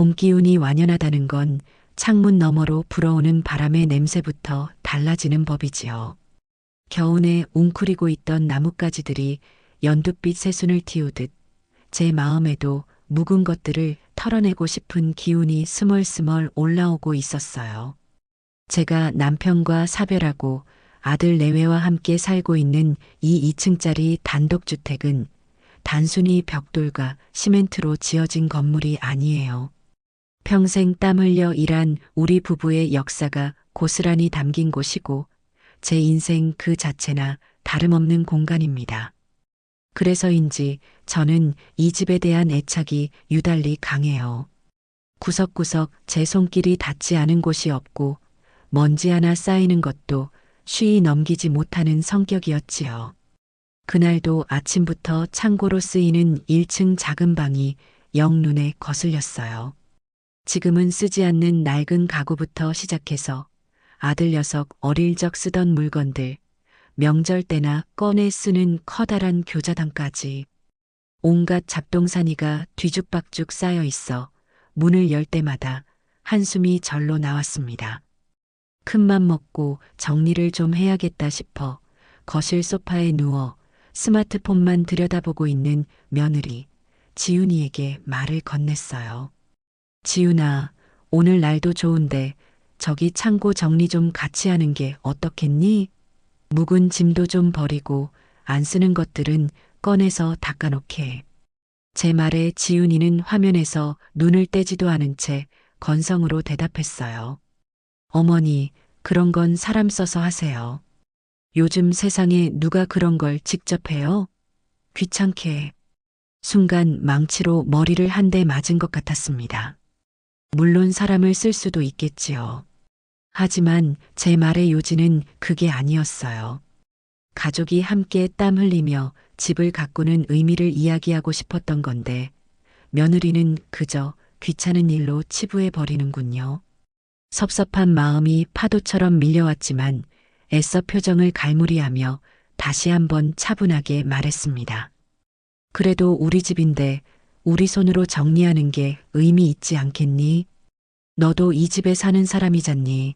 봄 기운이 완연하다는 건 창문 너머로 불어오는 바람의 냄새부터 달라지는 법이지요. 겨우내 웅크리고 있던 나뭇가지들이 연두빛 새순을 틔우듯 제 마음에도 묵은 것들을 털어내고 싶은 기운이 스멀스멀 올라오고 있었어요. 제가 남편과 사별하고 아들 내외와 함께 살고 있는 이 2층짜리 단독주택은 단순히 벽돌과 시멘트로 지어진 건물이 아니에요. 평생 땀 흘려 일한 우리 부부의 역사가 고스란히 담긴 곳이고 제 인생 그 자체나 다름없는 공간입니다. 그래서인지 저는 이 집에 대한 애착이 유달리 강해요. 구석구석 제 손길이 닿지 않은 곳이 없고 먼지 하나 쌓이는 것도 쉬이 넘기지 못하는 성격이었지요. 그날도 아침부터 창고로 쓰이는 1층 작은 방이 영 눈에 거슬렸어요. 지금은 쓰지 않는 낡은 가구부터 시작해서 아들 녀석 어릴 적 쓰던 물건들, 명절 때나 꺼내 쓰는 커다란 교자당까지 온갖 잡동사니가 뒤죽박죽 쌓여 있어 문을 열 때마다 한숨이 절로 나왔습니다. 큰맘 먹고 정리를 좀 해야겠다 싶어 거실 소파에 누워 스마트폰만 들여다보고 있는 며느리 지윤이에게 말을 건넸어요. 지윤아, 오늘 날도 좋은데 저기 창고 정리 좀 같이 하는 게 어떻겠니? 묵은 짐도 좀 버리고 안 쓰는 것들은 꺼내서 닦아놓게. 제 말에 지윤이는 화면에서 눈을 떼지도 않은 채 건성으로 대답했어요. 어머니, 그런 건 사람 써서 하세요. 요즘 세상에 누가 그런 걸 직접 해요? 귀찮게. 순간 망치로 머리를 한 대 맞은 것 같았습니다. 물론 사람을 쓸 수도 있겠지요. 하지만 제 말의 요지는 그게 아니었어요. 가족이 함께 땀 흘리며 집을 가꾸는 의미를 이야기하고 싶었던 건데 며느리는 그저 귀찮은 일로 치부해 버리는군요. 섭섭한 마음이 파도처럼 밀려왔지만 애써 표정을 갈무리하며 다시 한번 차분하게 말했습니다. 그래도 우리 집인데 우리 손으로 정리하는 게 의미 있지 않겠니? 너도 이 집에 사는 사람이잖니.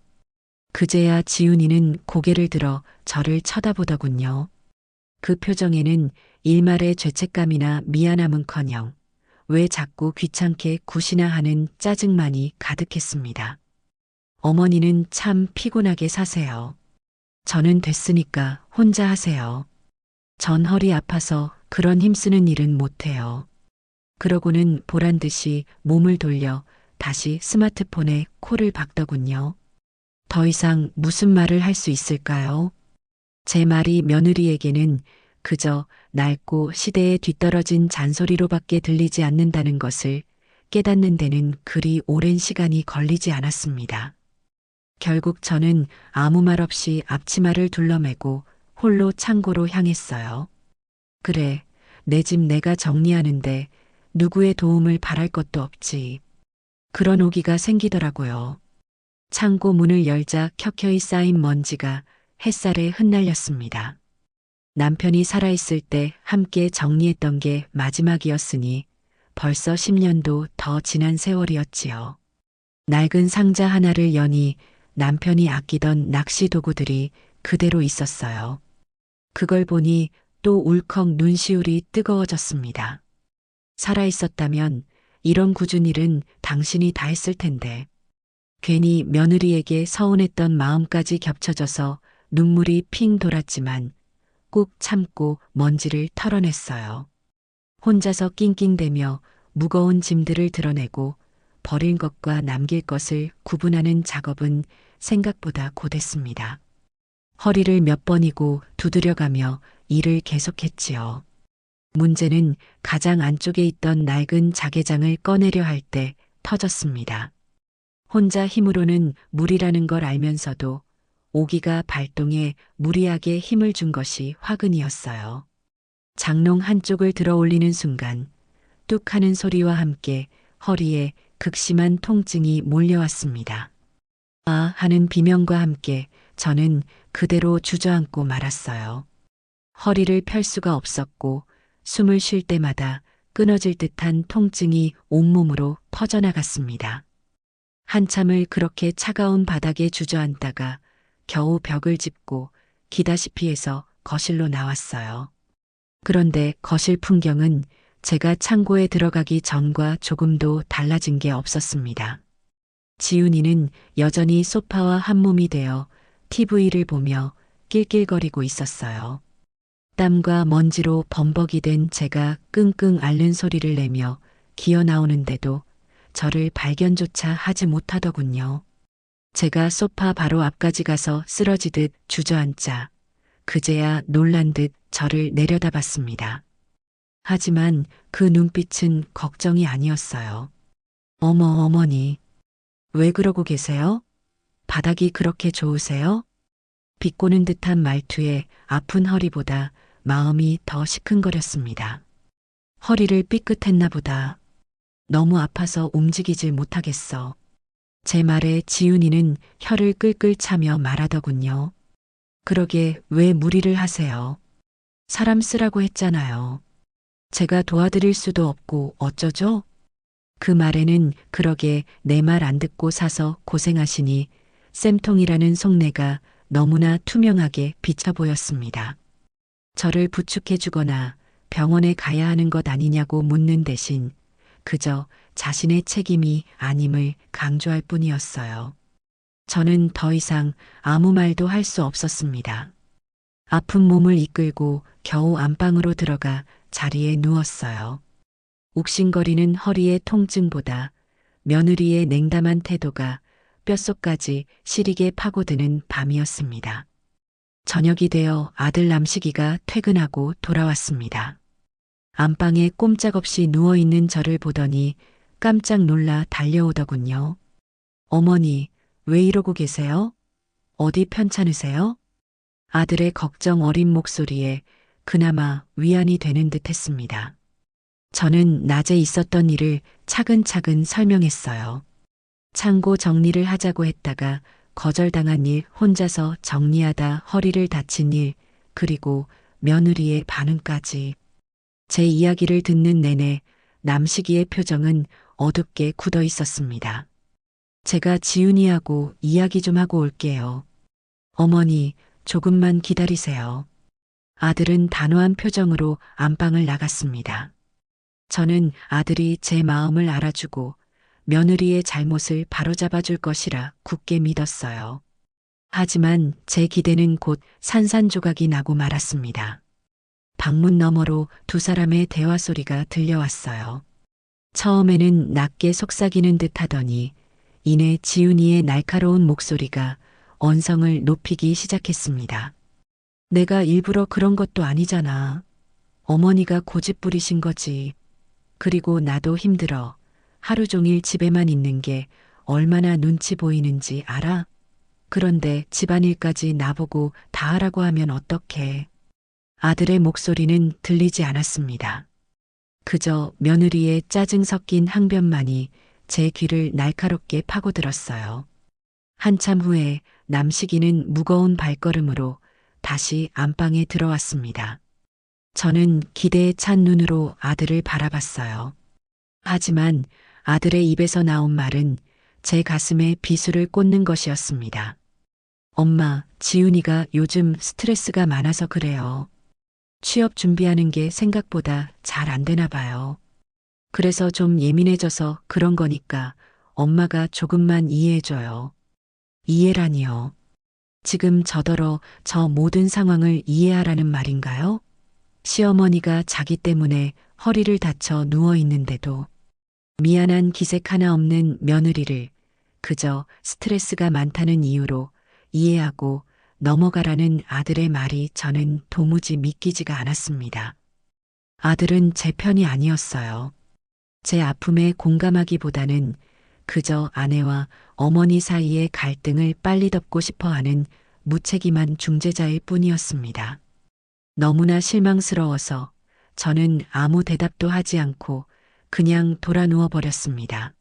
그제야 지훈이는 고개를 들어 저를 쳐다보더군요. 그 표정에는 일말의 죄책감이나 미안함은커녕 왜 자꾸 귀찮게 굿이나 하는 짜증만이 가득했습니다. 어머니는 참 피곤하게 사세요. 저는 됐으니까 혼자 하세요. 전 허리 아파서 그런 힘쓰는 일은 못해요. 그러고는 보란 듯이 몸을 돌려 다시 스마트폰에 코를 박더군요. 더 이상 무슨 말을 할 수 있을까요? 제 말이 며느리에게는 그저 낡고 시대에 뒤떨어진 잔소리로밖에 들리지 않는다는 것을 깨닫는 데는 그리 오랜 시간이 걸리지 않았습니다. 결국 저는 아무 말 없이 앞치마를 둘러매고 홀로 창고로 향했어요. 그래, 내 집 내가 정리하는데 누구의 도움을 바랄 것도 없지. 그런 오기가 생기더라고요. 창고 문을 열자 켜켜이 쌓인 먼지가 햇살에 흩날렸습니다. 남편이 살아있을 때 함께 정리했던 게 마지막이었으니 벌써 10년도 더 지난 세월이었지요. 낡은 상자 하나를 여니 남편이 아끼던 낚시 도구들이 그대로 있었어요. 그걸 보니 또 울컥 눈시울이 뜨거워졌습니다. 살아있었다면 이런 굳은 일은 당신이 다 했을 텐데. 괜히 며느리에게 서운했던 마음까지 겹쳐져서 눈물이 핑 돌았지만 꾹 참고 먼지를 털어냈어요. 혼자서 낑낑대며 무거운 짐들을 드러내고 버릴 것과 남길 것을 구분하는 작업은 생각보다 고됐습니다. 허리를 몇 번이고 두드려가며 일을 계속했지요. 문제는 가장 안쪽에 있던 낡은 자개장을 꺼내려 할 때 터졌습니다. 혼자 힘으로는 무리라는 걸 알면서도 오기가 발동해 무리하게 힘을 준 것이 화근이었어요. 장롱 한쪽을 들어 올리는 순간 뚝 하는 소리와 함께 허리에 극심한 통증이 몰려왔습니다. 아 하는 비명과 함께 저는 그대로 주저앉고 말았어요. 허리를 펼 수가 없었고 숨을 쉴 때마다 끊어질 듯한 통증이 온몸으로 퍼져나갔습니다. 한참을 그렇게 차가운 바닥에 주저앉다가 겨우 벽을 짚고 기다시피 해서 거실로 나왔어요. 그런데 거실 풍경은 제가 창고에 들어가기 전과 조금도 달라진 게 없었습니다. 지훈이는 여전히 소파와 한몸이 되어 TV를 보며 낄낄거리고 있었어요. 땀과 먼지로 범벅이 된 제가 끙끙 앓는 소리를 내며 기어 나오는데도 저를 발견조차 하지 못하더군요. 제가 소파 바로 앞까지 가서 쓰러지듯 주저앉자 그제야 놀란 듯 저를 내려다봤습니다. 하지만 그 눈빛은 걱정이 아니었어요. 어머, 어머니. 왜 그러고 계세요? 바닥이 그렇게 좋으세요? 비꼬는 듯한 말투에 아픈 허리보다 마음이 더 시큰거렸습니다. 허리를 삐끗했나 보다. 너무 아파서 움직이질 못하겠어. 제 말에 지훈이는 혀를 끌끌 차며 말하더군요. 그러게 왜 무리를 하세요? 사람 쓰라고 했잖아요. 제가 도와드릴 수도 없고 어쩌죠? 그 말에는 그러게 내 말 안 듣고 사서 고생하시니 쌤통이라는 속내가 너무나 투명하게 비쳐 보였습니다. 저를 부축해주거나 병원에 가야 하는 것 아니냐고 묻는 대신 그저 자신의 책임이 아님을 강조할 뿐이었어요. 저는 더 이상 아무 말도 할 수 없었습니다. 아픈 몸을 이끌고 겨우 안방으로 들어가 자리에 누웠어요. 욱신거리는 허리의 통증보다 며느리의 냉담한 태도가 뼛속까지 시리게 파고드는 밤이었습니다. 저녁이 되어 아들 남식이가 퇴근하고 돌아왔습니다. 안방에 꼼짝없이 누워있는 저를 보더니 깜짝 놀라 달려오더군요. 어머니, 왜 이러고 계세요? 어디 편찮으세요? 아들의 걱정 어린 목소리에 그나마 위안이 되는 듯 했습니다. 저는 낮에 있었던 일을 차근차근 설명했어요. 창고 정리를 하자고 했다가 거절당한 일, 혼자서 정리하다 허리를 다친 일, 그리고 며느리의 반응까지. 제 이야기를 듣는 내내 남식이의 표정은 어둡게 굳어 있었습니다. 제가 지훈이하고 이야기 좀 하고 올게요. 어머니, 조금만 기다리세요. 아들은 단호한 표정으로 안방을 나갔습니다. 저는 아들이 제 마음을 알아주고 며느리의 잘못을 바로잡아 줄 것이라 굳게 믿었어요. 하지만 제 기대는 곧 산산조각이 나고 말았습니다. 방문 너머로 두 사람의 대화 소리가 들려왔어요. 처음에는 낮게 속삭이는 듯 하더니 이내 지훈이의 날카로운 목소리가 언성을 높이기 시작했습니다. 내가 일부러 그런 것도 아니잖아. 어머니가 고집 부리신 거지. 그리고 나도 힘들어. 하루 종일 집에만 있는 게 얼마나 눈치 보이는지 알아? 그런데 집안일까지 나보고 다 하라고 하면 어떡해. 아들의 목소리는 들리지 않았습니다. 그저 며느리의 짜증 섞인 항변만이 제 귀를 날카롭게 파고들었어요. 한참 후에 남식이는 무거운 발걸음으로 다시 안방에 들어왔습니다. 저는 기대에 찬 눈으로 아들을 바라봤어요. 하지만 아들의 입에서 나온 말은 제 가슴에 비수를 꽂는 것이었습니다. 엄마, 지훈이가 요즘 스트레스가 많아서 그래요. 취업 준비하는 게 생각보다 잘 안 되나 봐요. 그래서 좀 예민해져서 그런 거니까 엄마가 조금만 이해해줘요. 이해라니요. 지금 저더러 저 모든 상황을 이해하라는 말인가요? 시어머니가 자기 때문에 허리를 다쳐 누워 있는데도 미안한 기색 하나 없는 며느리를 그저 스트레스가 많다는 이유로 이해하고 넘어가라는 아들의 말이 저는 도무지 믿기지가 않았습니다. 아들은 제 편이 아니었어요. 제 아픔에 공감하기보다는 그저 아내와 어머니 사이의 갈등을 빨리 덮고 싶어 하는 무책임한 중재자일 뿐이었습니다. 너무나 실망스러워서 저는 아무 대답도 하지 않고 그냥 돌아 누워 버렸습니다.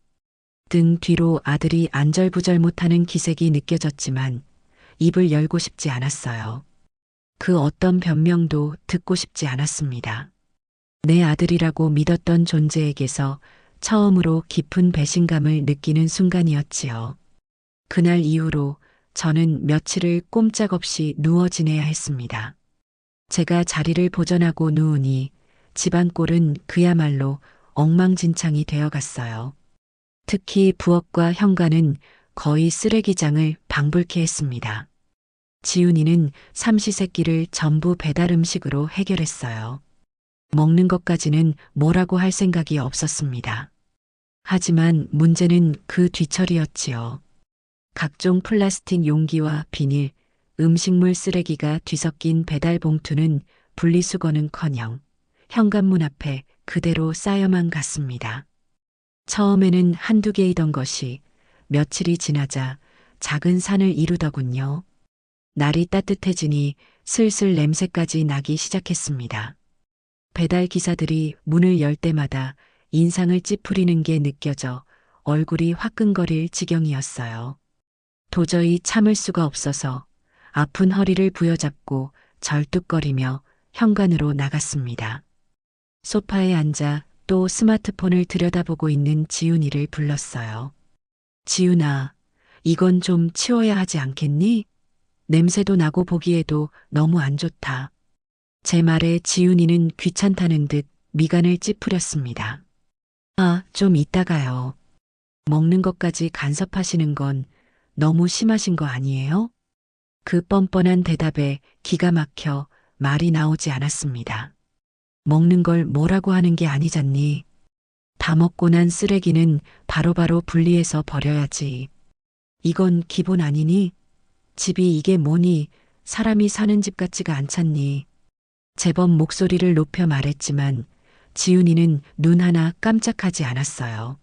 등 뒤로 아들이 안절부절 못하는 기색이 느껴졌지만 입을 열고 싶지 않았어요. 그 어떤 변명도 듣고 싶지 않았습니다. 내 아들이라고 믿었던 존재에게서 처음으로 깊은 배신감을 느끼는 순간이었지요. 그날 이후로 저는 며칠을 꼼짝없이 누워 지내야 했습니다. 제가 자리를 보전하고 누우니 집안 꼴은 그야말로 엉망진창이 되어갔어요. 특히 부엌과 현관은 거의 쓰레기장을 방불케 했습니다. 지훈이는 삼시세끼를 전부 배달 음식으로 해결했어요. 먹는 것까지는 뭐라고 할 생각이 없었습니다. 하지만 문제는 그 뒤처리였지요. 각종 플라스틱 용기와 비닐, 음식물 쓰레기가 뒤섞인 배달 봉투는 분리수거는커녕 현관문 앞에 그대로 쌓여만 갔습니다. 처음에는 한두 개이던 것이 며칠이 지나자 작은 산을 이루더군요. 날이 따뜻해지니 슬슬 냄새까지 나기 시작했습니다. 배달 기사들이 문을 열 때마다 인상을 찌푸리는 게 느껴져 얼굴이 화끈거릴 지경이었어요. 도저히 참을 수가 없어서 아픈 허리를 부여잡고 절뚝거리며 현관으로 나갔습니다. 소파에 앉아 또 스마트폰을 들여다보고 있는 지훈이를 불렀어요. 지훈아, 이건 좀 치워야 하지 않겠니? 냄새도 나고 보기에도 너무 안 좋다. 제 말에 지훈이는 귀찮다는 듯 미간을 찌푸렸습니다. 아, 좀 이따가요. 먹는 것까지 간섭하시는 건 너무 심하신 거 아니에요? 그 뻔뻔한 대답에 기가 막혀 말이 나오지 않았습니다. 먹는 걸 뭐라고 하는 게 아니잖니. 다 먹고 난 쓰레기는 바로바로 분리해서 버려야지. 이건 기본 아니니? 집이 이게 뭐니? 사람이 사는 집 같지가 않잖니. 제법 목소리를 높여 말했지만 지훈이는 눈 하나 깜짝하지 않았어요.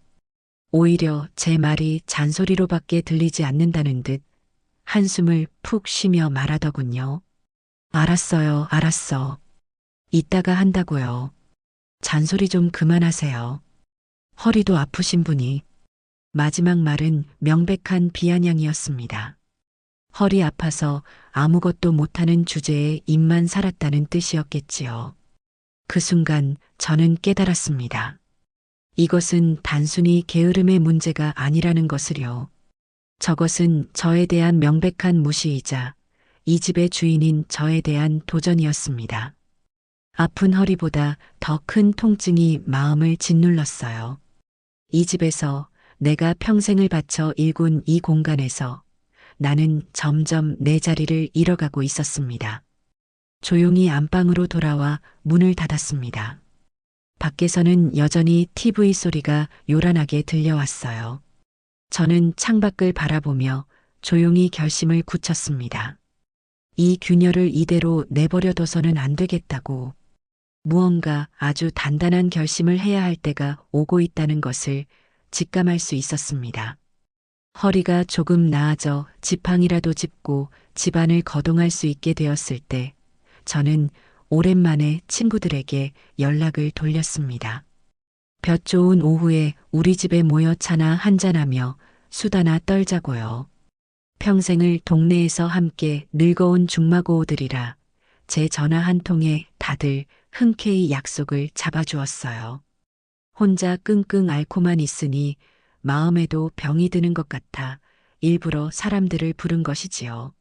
오히려 제 말이 잔소리로밖에 들리지 않는다는 듯 한숨을 푹 쉬며 말하더군요. 알았어요, 알았어. 이따가 한다고요. 잔소리 좀 그만하세요. 허리도 아프신 분이. 마지막 말은 명백한 비아냥이었습니다. 허리 아파서 아무것도 못하는 주제에 입만 살았다는 뜻이었겠지요. 그 순간 저는 깨달았습니다. 이것은 단순히 게으름의 문제가 아니라는 것을요. 저것은 저에 대한 명백한 무시이자 이 집의 주인인 저에 대한 도전이었습니다. 아픈 허리보다 더 큰 통증이 마음을 짓눌렀어요. 이 집에서 내가 평생을 바쳐 일군 이 공간에서 나는 점점 내 자리를 잃어가고 있었습니다. 조용히 안방으로 돌아와 문을 닫았습니다. 밖에서는 여전히 TV 소리가 요란하게 들려왔어요. 저는 창밖을 바라보며 조용히 결심을 굳혔습니다. 이 균열을 이대로 내버려둬서는 안 되겠다고. 무언가 아주 단단한 결심을 해야 할 때가 오고 있다는 것을 직감할 수 있었습니다. 허리가 조금 나아져 지팡이라도 짚고 집안을 거동할 수 있게 되었을 때 저는 오랜만에 친구들에게 연락을 돌렸습니다. 볕 좋은 오후에 우리 집에 모여 차나 한잔하며 수다나 떨자고요. 평생을 동네에서 함께 늙어온 중마고우들이라 제 전화 한 통에 다들 흔쾌히 약속을 잡아주었어요. 혼자 끙끙 앓고만 있으니 마음에도 병이 드는 것 같아 일부러 사람들을 부른 것이지요.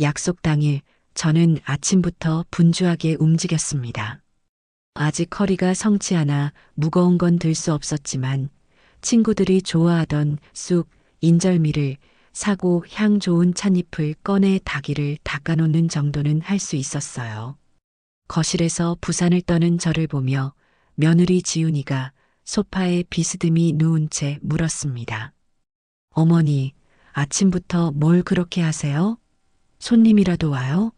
약속 당일 저는 아침부터 분주하게 움직였습니다. 아직 허리가 성치 않아 무거운 건 들 수 없었지만 친구들이 좋아하던 쑥, 인절미를 사고 향 좋은 찻잎을 꺼내 닭이를 닦아놓는 정도는 할 수 있었어요. 거실에서 부산을 떠는 저를 보며 며느리 지훈이가 소파에 비스듬히 누운 채 물었습니다. 어머니, 아침부터 뭘 그렇게 하세요? 손님이라도 와요?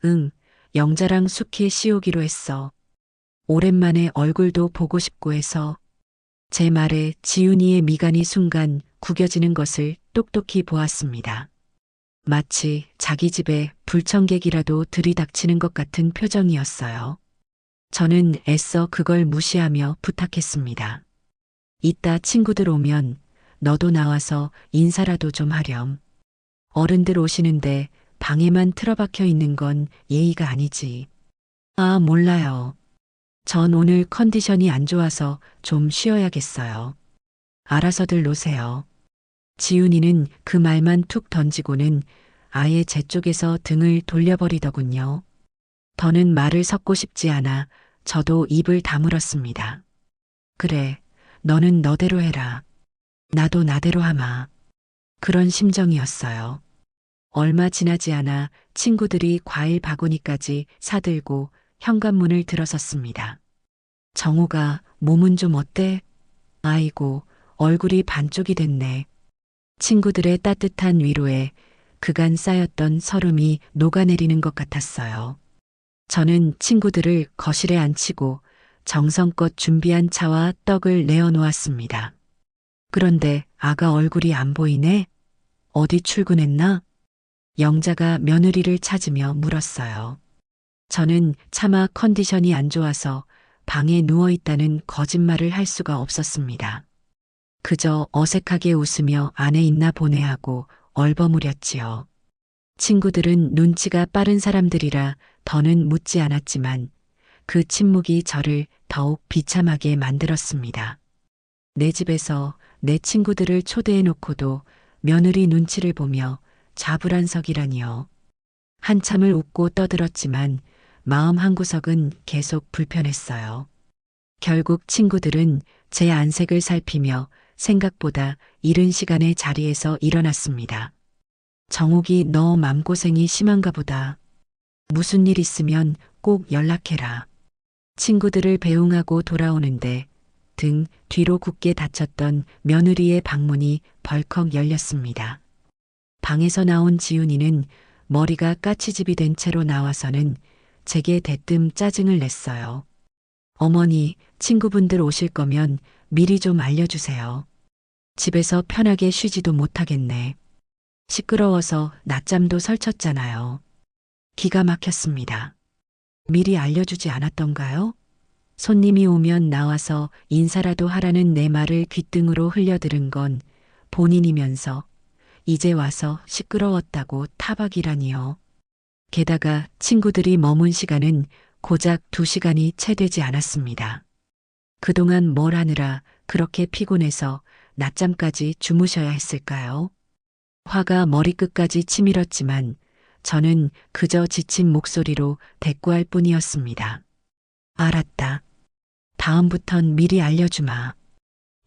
응, 영자랑 숙회 씌우기로 했어. 오랜만에 얼굴도 보고 싶고 해서. 제 말에 지훈이의 미간이 순간 구겨지는 것을 똑똑히 보았습니다. 마치 자기 집에 불청객이라도 들이닥치는 것 같은 표정이었어요. 저는 애써 그걸 무시하며 부탁했습니다. 이따 친구들 오면 너도 나와서 인사라도 좀 하렴. 어른들 오시는데 방에만 틀어박혀 있는 건 예의가 아니지. 아, 몰라요. 전 오늘 컨디션이 안 좋아서 좀 쉬어야겠어요. 알아서들 노세요. 지훈이는 그 말만 툭 던지고는 아예 제 쪽에서 등을 돌려버리더군요. 더는 말을 섞고 싶지 않아 저도 입을 다물었습니다. 그래, 너는 너대로 해라. 나도 나대로 하마. 그런 심정이었어요. 얼마 지나지 않아 친구들이 과일 바구니까지 사들고 현관문을 들어섰습니다. 정우가 몸은 좀 어때? 아이고, 얼굴이 반쪽이 됐네. 친구들의 따뜻한 위로에 그간 쌓였던 서름이 녹아내리는 것 같았어요. 저는 친구들을 거실에 앉히고 정성껏 준비한 차와 떡을 내어놓았습니다. 그런데 아가 얼굴이 안 보이네? 어디 출근했나? 영자가 며느리를 찾으며 물었어요. 저는 차마 컨디션이 안 좋아서 방에 누워 있다는 거짓말을 할 수가 없었습니다. 그저 어색하게 웃으며 안에 있나 보네 하고 얼버무렸지요. 친구들은 눈치가 빠른 사람들이라 더는 묻지 않았지만 그 침묵이 저를 더욱 비참하게 만들었습니다. 내 집에서 내 친구들을 초대해 놓고도 며느리 눈치를 보며 자불안석이라니요. 한참을 웃고 떠들었지만 마음 한구석은 계속 불편했어요. 결국 친구들은 제 안색을 살피며 생각보다 이른 시간에 자리에서 일어났습니다. 정욱이 너 맘고생이 심한가 보다. 무슨 일 있으면 꼭 연락해라. 친구들을 배웅하고 돌아오는데 등 뒤로 굳게 닫혔던 며느리의 방문이 벌컥 열렸습니다. 방에서 나온 지훈이는 머리가 까치집이 된 채로 나와서는 제게 대뜸 짜증을 냈어요. 어머니, 친구분들 오실 거면 미리 좀 알려주세요. 집에서 편하게 쉬지도 못하겠네. 시끄러워서 낮잠도 설쳤잖아요. 기가 막혔습니다. 미리 알려주지 않았던가요? 손님이 오면 나와서 인사라도 하라는 내 말을 귓등으로 흘려들은 건 본인이면서 이제 와서 시끄러웠다고 타박이라니요. 게다가 친구들이 머문 시간은 고작 2시간이 채 되지 않았습니다. 그동안 뭘 하느라 그렇게 피곤해서 낮잠까지 주무셔야 했을까요? 화가 머리끝까지 치밀었지만 저는 그저 지친 목소리로 대꾸할 뿐이었습니다. 알았다. 다음부턴 미리 알려주마.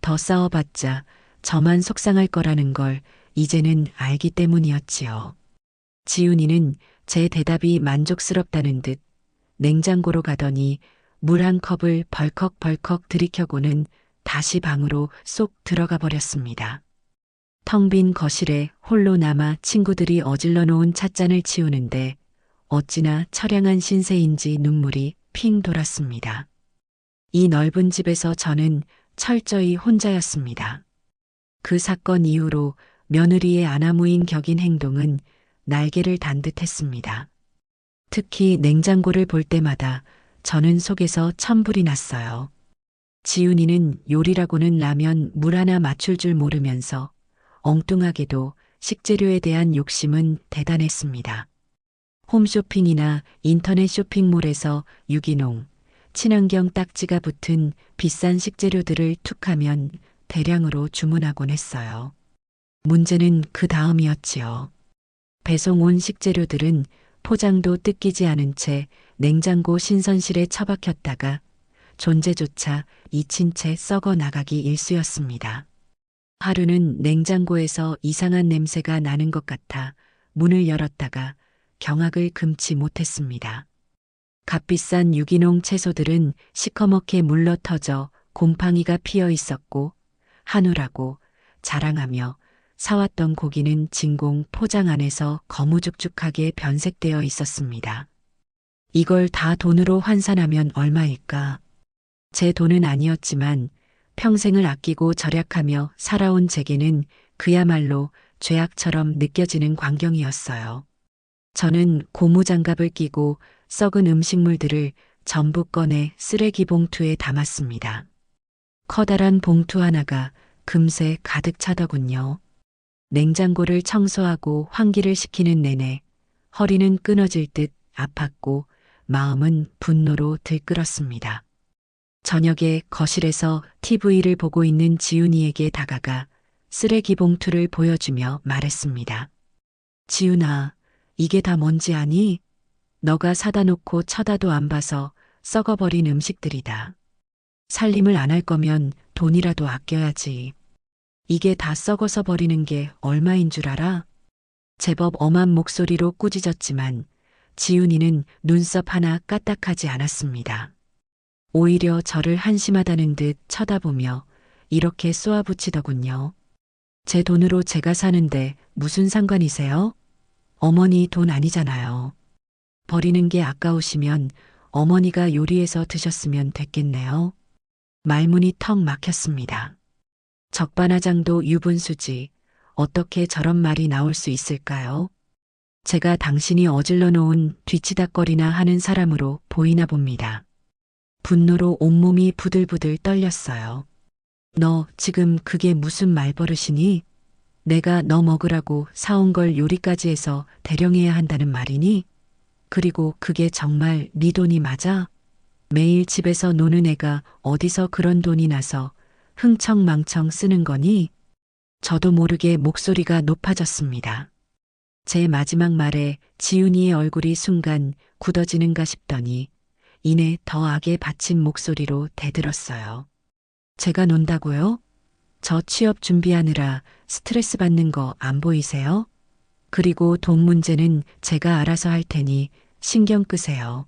더 싸워봤자 저만 속상할 거라는 걸 이제는 알기 때문이었지요. 지훈이는 제 대답이 만족스럽다는 듯 냉장고로 가더니 물 한 컵을 벌컥벌컥 들이켜고는 다시 방으로 쏙 들어가 버렸습니다. 텅 빈 거실에 홀로 남아 친구들이 어질러 놓은 찻잔을 치우는데 어찌나 처량한 신세인지 눈물이 핑 돌았습니다. 이 넓은 집에서 저는 철저히 혼자였습니다. 그 사건 이후로 며느리의 아나무인 격인 행동은 날개를 단 듯 했습니다. 특히 냉장고를 볼 때마다 저는 속에서 천불이 났어요. 지훈이는 요리라고는 라면 물 하나 맞출 줄 모르면서 엉뚱하게도 식재료에 대한 욕심은 대단했습니다. 홈쇼핑이나 인터넷 쇼핑몰에서 유기농, 친환경 딱지가 붙은 비싼 식재료들을 툭하면 대량으로 주문하곤 했어요. 문제는 그 다음이었지요. 배송 온 식재료들은 포장도 뜯기지 않은 채 냉장고 신선실에 처박혔다가 존재조차 잊힌 채 썩어 나가기 일쑤였습니다. 하루는 냉장고에서 이상한 냄새가 나는 것 같아 문을 열었다가 경악을 금치 못했습니다. 값비싼 유기농 채소들은 시커멓게 물러터져 곰팡이가 피어 있었고 한우라고 자랑하며 사왔던 고기는 진공 포장 안에서 거무죽죽하게 변색되어 있었습니다. 이걸 다 돈으로 환산하면 얼마일까? 제 돈은 아니었지만 평생을 아끼고 절약하며 살아온 제게는 그야말로 죄악처럼 느껴지는 광경이었어요. 저는 고무장갑을 끼고 썩은 음식물들을 전부 꺼내 쓰레기 봉투에 담았습니다. 커다란 봉투 하나가 금세 가득 차더군요. 냉장고를 청소하고 환기를 시키는 내내 허리는 끊어질 듯 아팠고 마음은 분노로 들끓었습니다. 저녁에 거실에서 TV를 보고 있는 지훈이에게 다가가 쓰레기 봉투를 보여주며 말했습니다. 지훈아, 이게 다 뭔지 아니? 너가 사다 놓고 쳐다도 안 봐서 썩어버린 음식들이다. 살림을 안 할 거면 돈이라도 아껴야지. 이게 다 썩어서 버리는 게 얼마인 줄 알아? 제법 엄한 목소리로 꾸짖었지만 지훈이는 눈썹 하나 까딱하지 않았습니다. 오히려 저를 한심하다는 듯 쳐다보며 이렇게 쏘아붙이더군요. 제 돈으로 제가 사는데 무슨 상관이세요? 어머니 돈 아니잖아요. 버리는 게 아까우시면 어머니가 요리해서 드셨으면 됐겠네요. 말문이 턱 막혔습니다. 적반하장도 유분수지 어떻게 저런 말이 나올 수 있을까요? 제가 당신이 어질러 놓은 뒤치다꺼리나 하는 사람으로 보이나 봅니다. 분노로 온몸이 부들부들 떨렸어요. 너 지금 그게 무슨 말버릇이니? 내가 너 먹으라고 사온 걸 요리까지 해서 대령해야 한다는 말이니? 그리고 그게 정말 네 돈이 맞아? 매일 집에서 노는 애가 어디서 그런 돈이 나서 흥청망청 쓰는 거니? 저도 모르게 목소리가 높아졌습니다. 제 마지막 말에 지훈이의 얼굴이 순간 굳어지는가 싶더니 이내 더 악에 받친 목소리로 대들었어요. 제가 논다고요? 저 취업 준비하느라 스트레스 받는 거 안 보이세요? 그리고 돈 문제는 제가 알아서 할 테니 신경 끄세요.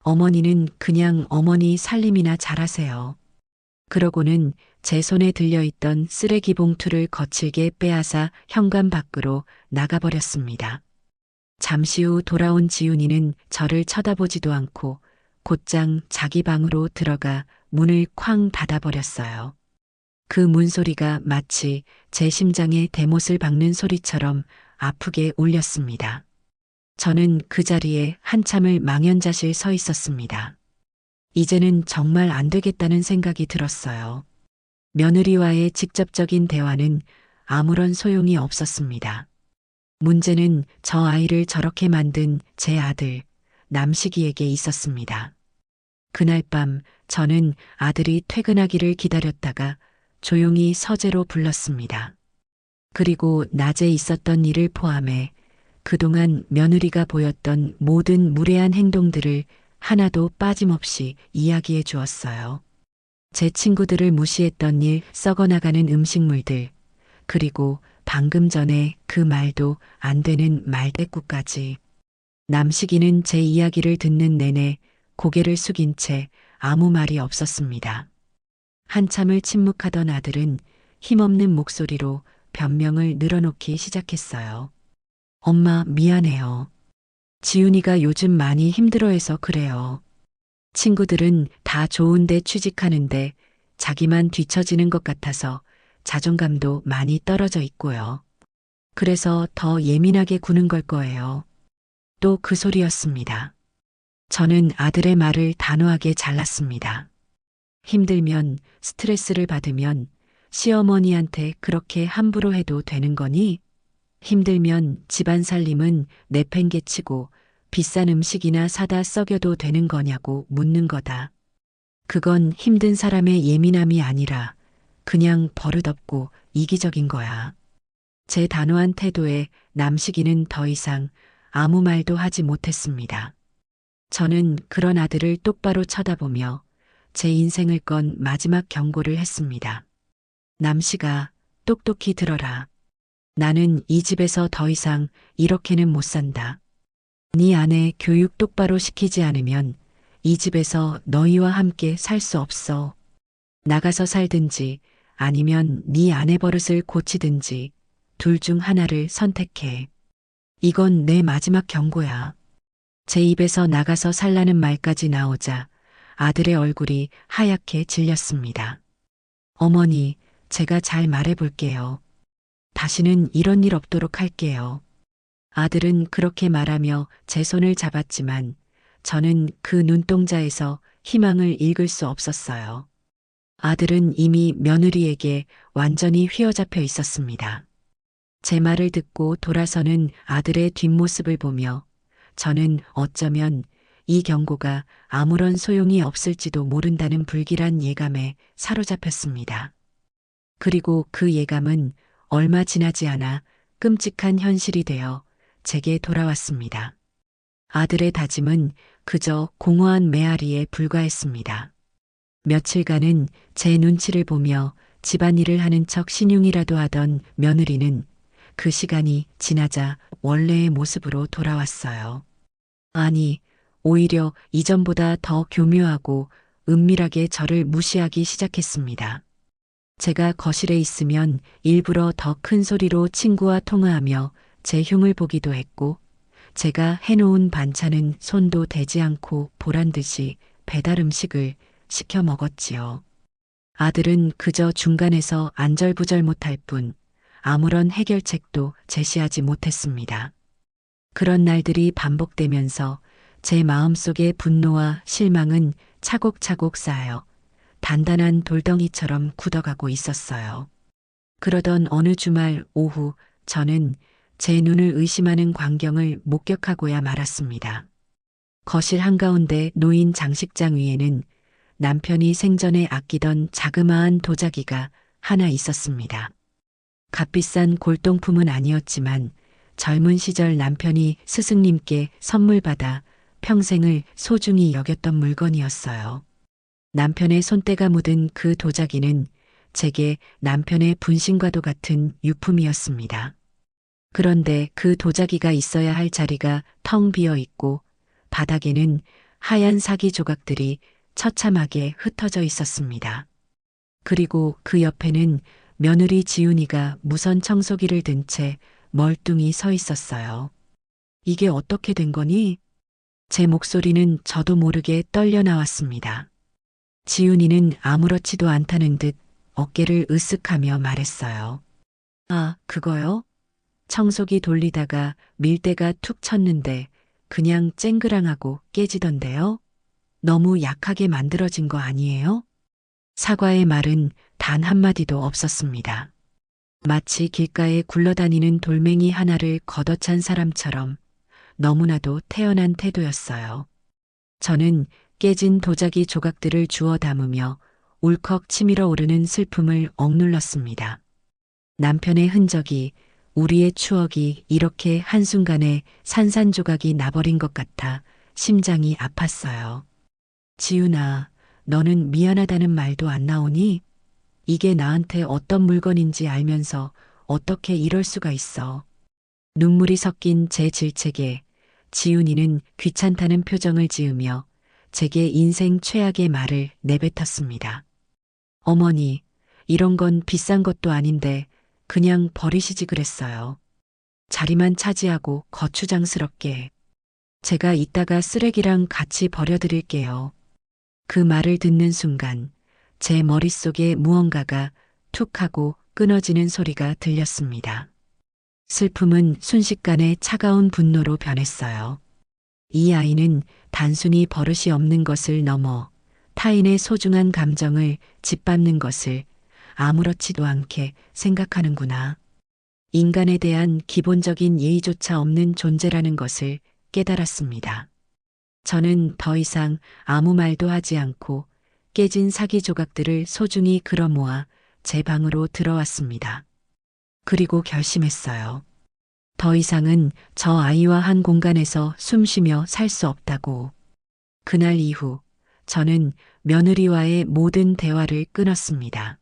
어머니는 그냥 어머니 살림이나 잘하세요. 그러고는 제 손에 들려있던 쓰레기 봉투를 거칠게 빼앗아 현관 밖으로 나가버렸습니다. 잠시 후 돌아온 지훈이는 저를 쳐다보지도 않고 곧장 자기 방으로 들어가 문을 쾅 닫아버렸어요. 그 문소리가 마치 제 심장에 대못을 박는 소리처럼 아프게 울렸습니다. 저는 그 자리에 한참을 망연자실 서 있었습니다. 이제는 정말 안 되겠다는 생각이 들었어요. 며느리와의 직접적인 대화는 아무런 소용이 없었습니다. 문제는 저 아이를 저렇게 만든 제 아들, 남식이에게 있었습니다. 그날 밤 저는 아들이 퇴근하기를 기다렸다가 조용히 서재로 불렀습니다. 그리고 낮에 있었던 일을 포함해 그동안 며느리가 보였던 모든 무례한 행동들을 하나도 빠짐없이 이야기해 주었어요. 제 친구들을 무시했던 일, 썩어나가는 음식물들, 그리고 방금 전에 그 말도 안 되는 말대꾸까지. 남식이는 제 이야기를 듣는 내내 고개를 숙인 채 아무 말이 없었습니다. 한참을 침묵하던 아들은 힘없는 목소리로 변명을 늘어놓기 시작했어요. 엄마, 미안해요. 지훈이가 요즘 많이 힘들어해서 그래요. 친구들은 다 좋은데 취직하는데 자기만 뒤처지는 것 같아서 자존감도 많이 떨어져 있고요. 그래서 더 예민하게 구는 걸 거예요. 또 그 소리였습니다. 저는 아들의 말을 단호하게 잘랐습니다. 힘들면, 스트레스를 받으면 시어머니한테 그렇게 함부로 해도 되는 거니? 힘들면 집안 살림은 내팽개치고 비싼 음식이나 사다 썩여도 되는 거냐고 묻는 거다. 그건 힘든 사람의 예민함이 아니라 그냥 버릇없고 이기적인 거야. 제 단호한 태도에 남식이는 더 이상 아무 말도 하지 못했습니다. 저는 그런 아들을 똑바로 쳐다보며 제 인생을 건 마지막 경고를 했습니다. 남식아, 똑똑히 들어라. 나는 이 집에서 더 이상 이렇게는 못 산다. 네 아내 교육 똑바로 시키지 않으면 이 집에서 너희와 함께 살 수 없어. 나가서 살든지 아니면 네 아내 버릇을 고치든지 둘 중 하나를 선택해. 이건 내 마지막 경고야. 제 입에서 나가서 살라는 말까지 나오자 아들의 얼굴이 하얗게 질렸습니다. 어머니, 제가 잘 말해볼게요. 다시는 이런 일 없도록 할게요. 아들은 그렇게 말하며 제 손을 잡았지만 저는 그 눈동자에서 희망을 읽을 수 없었어요. 아들은 이미 며느리에게 완전히 휘어잡혀 있었습니다. 제 말을 듣고 돌아서는 아들의 뒷모습을 보며 저는 어쩌면 이 경고가 아무런 소용이 없을지도 모른다는 불길한 예감에 사로잡혔습니다. 그리고 그 예감은 얼마 지나지 않아 끔찍한 현실이 되어 제게 돌아왔습니다. 아들의 다짐은 그저 공허한 메아리에 불과했습니다. 며칠간은 제 눈치를 보며 집안일을 하는 척 신용이라도 하던 며느리는 그 시간이 지나자 원래의 모습으로 돌아왔어요. 아니, 오히려 이전보다 더 교묘하고 은밀하게 저를 무시하기 시작했습니다. 제가 거실에 있으면 일부러 더 큰 소리로 친구와 통화하며 제 흉을 보기도 했고, 제가 해놓은 반찬은 손도 대지 않고 보란 듯이 배달 음식을 시켜 먹었지요. 아들은 그저 중간에서 안절부절 못할 뿐 아무런 해결책도 제시하지 못했습니다. 그런 날들이 반복되면서 제 마음속의 분노와 실망은 차곡차곡 쌓여 단단한 돌덩이처럼 굳어가고 있었어요. 그러던 어느 주말 오후 저는 제 눈을 의심하는 광경을 목격하고야 말았습니다. 거실 한가운데 놓인 장식장 위에는 남편이 생전에 아끼던 자그마한 도자기가 하나 있었습니다. 값비싼 골동품은 아니었지만 젊은 시절 남편이 스승님께 선물 받아 평생을 소중히 여겼던 물건이었어요. 남편의 손때가 묻은 그 도자기는 제게 남편의 분신과도 같은 유품이었습니다. 그런데 그 도자기가 있어야 할 자리가 텅 비어 있고 바닥에는 하얀 사기 조각들이 처참하게 흩어져 있었습니다. 그리고 그 옆에는 며느리 지훈이가 무선 청소기를 든 채 멀뚱히 서 있었어요. 이게 어떻게 된 거니? 제 목소리는 저도 모르게 떨려 나왔습니다. 지훈이는 아무렇지도 않다는 듯 어깨를 으쓱하며 말했어요. 아, 그거요? 청소기 돌리다가 밀대가 툭 쳤는데 그냥 쨍그랑하고 깨지던데요? 너무 약하게 만들어진 거 아니에요? 사과의 말은 단 한마디도 없었습니다. 마치 길가에 굴러다니는 돌멩이 하나를 걷어찬 사람처럼 너무나도 태연한 태도였어요. 저는 깨진 도자기 조각들을 주워 담으며 울컥 치밀어 오르는 슬픔을 억눌렀습니다. 남편의 흔적이, 우리의 추억이 이렇게 한순간에 산산조각이 나버린 것 같아 심장이 아팠어요. 지훈아, 너는 미안하다는 말도 안 나오니? 이게 나한테 어떤 물건인지 알면서 어떻게 이럴 수가 있어. 눈물이 섞인 제 질책에 지훈이는 귀찮다는 표정을 지으며 제게 인생 최악의 말을 내뱉었습니다. 어머니, 이런 건 비싼 것도 아닌데 그냥 버리시지 그랬어요. 자리만 차지하고 거추장스럽게. 제가 이따가 쓰레기랑 같이 버려드릴게요. 그 말을 듣는 순간 제 머릿속에 무언가가 툭 하고 끊어지는 소리가 들렸습니다. 슬픔은 순식간에 차가운 분노로 변했어요. 이 아이는 단순히 버릇이 없는 것을 넘어 타인의 소중한 감정을 짓밟는 것을 아무렇지도 않게 생각하는구나. 인간에 대한 기본적인 예의조차 없는 존재라는 것을 깨달았습니다. 저는 더 이상 아무 말도 하지 않고 깨진 사기 조각들을 소중히 끌어모아 제 방으로 들어왔습니다. 그리고 결심했어요. 더 이상은 저 아이와 한 공간에서 숨쉬며 살 수 없다고. 그날 이후 저는 며느리와의 모든 대화를 끊었습니다.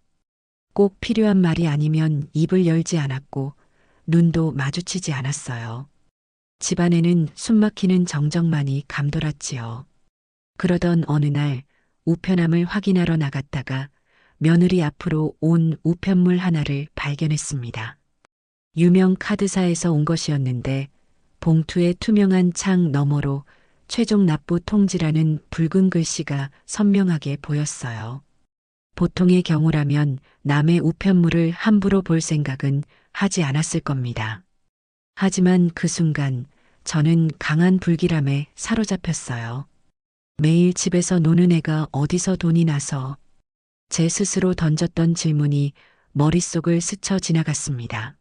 꼭 필요한 말이 아니면 입을 열지 않았고 눈도 마주치지 않았어요. 집안에는 숨막히는 정적만이 감돌았지요. 그러던 어느 날 우편함을 확인하러 나갔다가 며느리 앞으로 온 우편물 하나를 발견했습니다. 유명 카드사에서 온 것이었는데 봉투의 투명한 창 너머로 최종 납부 통지라는 붉은 글씨가 선명하게 보였어요. 보통의 경우라면 남의 우편물을 함부로 볼 생각은 하지 않았을 겁니다. 하지만 그 순간 저는 강한 불길함에 사로잡혔어요. 매일 집에서 노는 애가 어디서 돈이 나서. 제 스스로 던졌던 질문이 머릿속을 스쳐 지나갔습니다.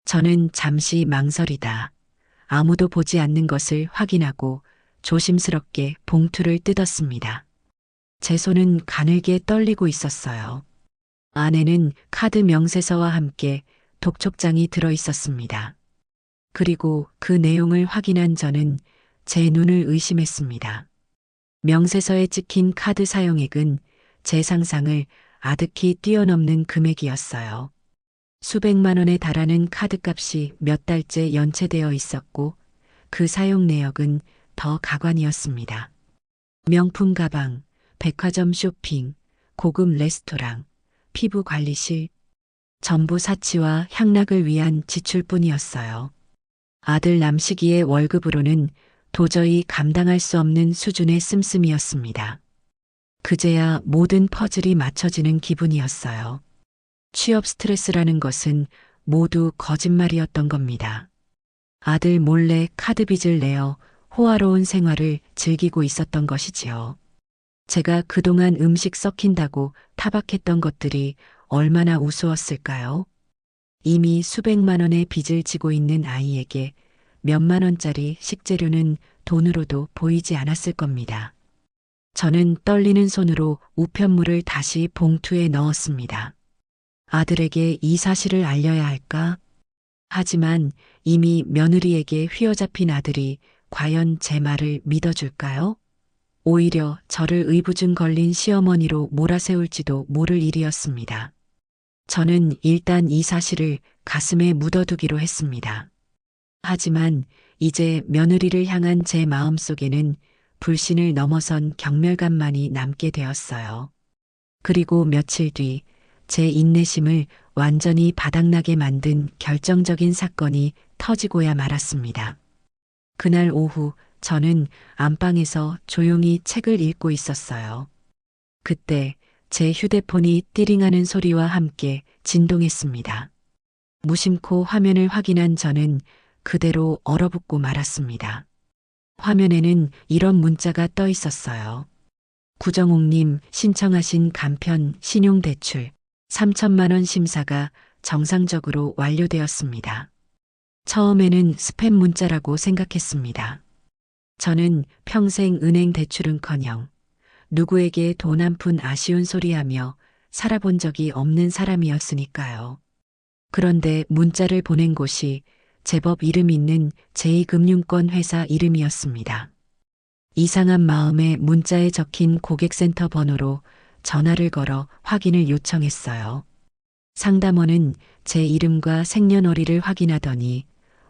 저는 잠시 망설이다. 아무도 보지 않는 것을 확인하고 조심스럽게 봉투를 뜯었습니다. 제 손은 가늘게 떨리고 있었어요. 안에는 카드 명세서와 함께 독촉장이 들어 있었습니다. 그리고 그 내용을 확인한 저는 제 눈을 의심했습니다. 명세서에 찍힌 카드 사용액은 제 상상을 아득히 뛰어넘는 금액이었어요. 수백만 원에 달하는 카드값이 몇 달째 연체되어 있었고 그 사용 내역은 더 가관이었습니다. 명품 가방, 백화점 쇼핑, 고급 레스토랑, 피부 관리실, 전부 사치와 향락을 위한 지출뿐이었어요. 아들 남식이의 월급으로는 도저히 감당할 수 없는 수준의 씀씀이었습니다. 그제야 모든 퍼즐이 맞춰지는 기분이었어요. 취업 스트레스라는 것은 모두 거짓말이었던 겁니다. 아들 몰래 카드 빚을 내어 호화로운 생활을 즐기고 있었던 것이지요. 제가 그동안 음식 썩힌다고 타박했던 것들이 얼마나 우스웠을까요? 이미 수백만 원의 빚을 지고 있는 아이에게 몇만 원짜리 식재료는 돈으로도 보이지 않았을 겁니다. 저는 떨리는 손으로 우편물을 다시 봉투에 넣었습니다. 아들에게 이 사실을 알려야 할까? 하지만 이미 며느리에게 휘어잡힌 아들이 과연 제 말을 믿어줄까요? 오히려 저를 의부증 걸린 시어머니로 몰아세울지도 모를 일이었습니다. 저는 일단 이 사실을 가슴에 묻어두기로 했습니다. 하지만 이제 며느리를 향한 제 마음속에는 불신을 넘어선 경멸감만이 남게 되었어요. 그리고 며칠 뒤 제 인내심을 완전히 바닥나게 만든 결정적인 사건이 터지고야 말았습니다. 그날 오후 저는 안방에서 조용히 책을 읽고 있었어요. 그때 제 휴대폰이 띠링하는 소리와 함께 진동했습니다. 무심코 화면을 확인한 저는 그대로 얼어붙고 말았습니다. 화면에는 이런 문자가 떠 있었어요. 구정옥님 신청하신 간편 신용대출 3천만 원 심사가 정상적으로 완료되었습니다. 처음에는 스팸 문자라고 생각했습니다. 저는 평생 은행 대출은커녕 누구에게 돈 한 푼 아쉬운 소리하며 살아본 적이 없는 사람이었으니까요. 그런데 문자를 보낸 곳이 제법 이름 있는 제2금융권 회사 이름이었습니다. 이상한 마음에 문자에 적힌 고객센터 번호로 전화를 걸어 확인을 요청했어요. 상담원은 제 이름과 생년월일을 확인하더니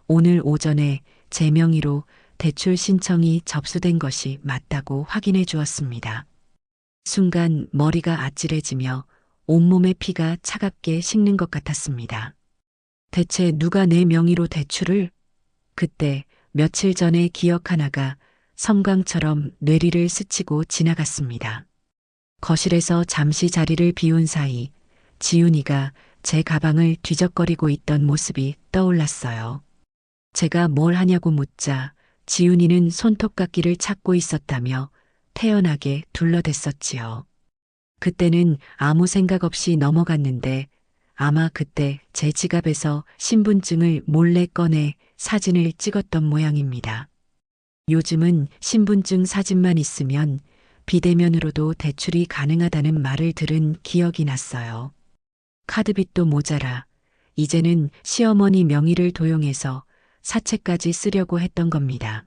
오늘 오전에 제 명의로 대출 신청이 접수된 것이 맞다고 확인해 주었습니다. 순간 머리가 아찔해지며 온몸의 피가 차갑게 식는 것 같았습니다. 대체 누가 내 명의로 대출을? 그때 며칠 전의 기억 하나가 섬광처럼 뇌리를 스치고 지나갔습니다. 거실에서 잠시 자리를 비운 사이 지훈이가 제 가방을 뒤적거리고 있던 모습이 떠올랐어요. 제가 뭘 하냐고 묻자 지훈이는 손톱깎이를 찾고 있었다며 태연하게 둘러댔었지요. 그때는 아무 생각 없이 넘어갔는데 아마 그때 제 지갑에서 신분증을 몰래 꺼내 사진을 찍었던 모양입니다. 요즘은 신분증 사진만 있으면 비대면으로도 대출이 가능하다는 말을 들은 기억이 났어요. 카드빚도 모자라 이제는 시어머니 명의를 도용해서 사채까지 쓰려고 했던 겁니다.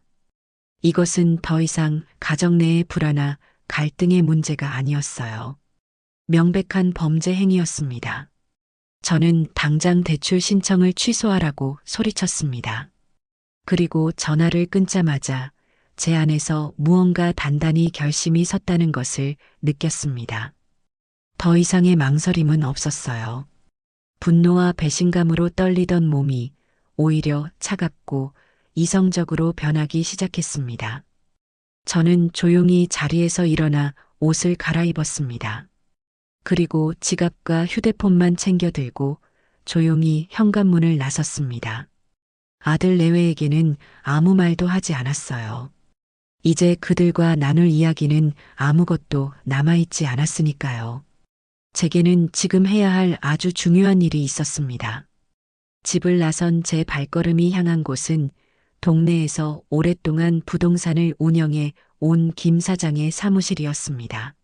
이것은 더 이상 가정 내의 불화나 갈등의 문제가 아니었어요. 명백한 범죄 행위였습니다. 저는 당장 대출 신청을 취소하라고 소리쳤습니다. 그리고 전화를 끊자마자 제 안에서 무언가 단단히 결심이 섰다는 것을 느꼈습니다. 더 이상의 망설임은 없었어요. 분노와 배신감으로 떨리던 몸이 오히려 차갑고 이성적으로 변하기 시작했습니다. 저는 조용히 자리에서 일어나 옷을 갈아입었습니다. 그리고 지갑과 휴대폰만 챙겨 들고 조용히 현관문을 나섰습니다. 아들 내외에게는 아무 말도 하지 않았어요. 이제 그들과 나눌 이야기는 아무것도 남아있지 않았으니까요. 제게는 지금 해야 할 아주 중요한 일이 있었습니다. 집을 나선 제 발걸음이 향한 곳은 동네에서 오랫동안 부동산을 운영해 온 김 사장의 사무실이었습니다.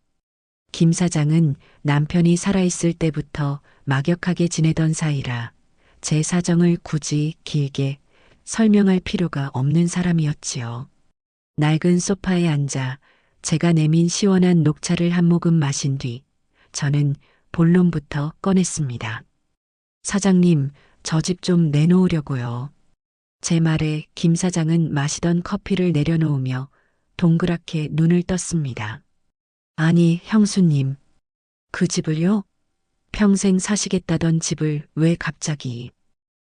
김 사장은 남편이 살아있을 때부터 막역하게 지내던 사이라 제 사정을 굳이 길게 설명할 필요가 없는 사람이었지요. 낡은 소파에 앉아 제가 내민 시원한 녹차를 한 모금 마신 뒤 저는 본론부터 꺼냈습니다. 사장님, 저 집 좀 내놓으려고요. 제 말에 김 사장은 마시던 커피를 내려놓으며 동그랗게 눈을 떴습니다. 아니, 형수님, 그 집을요? 평생 사시겠다던 집을 왜 갑자기?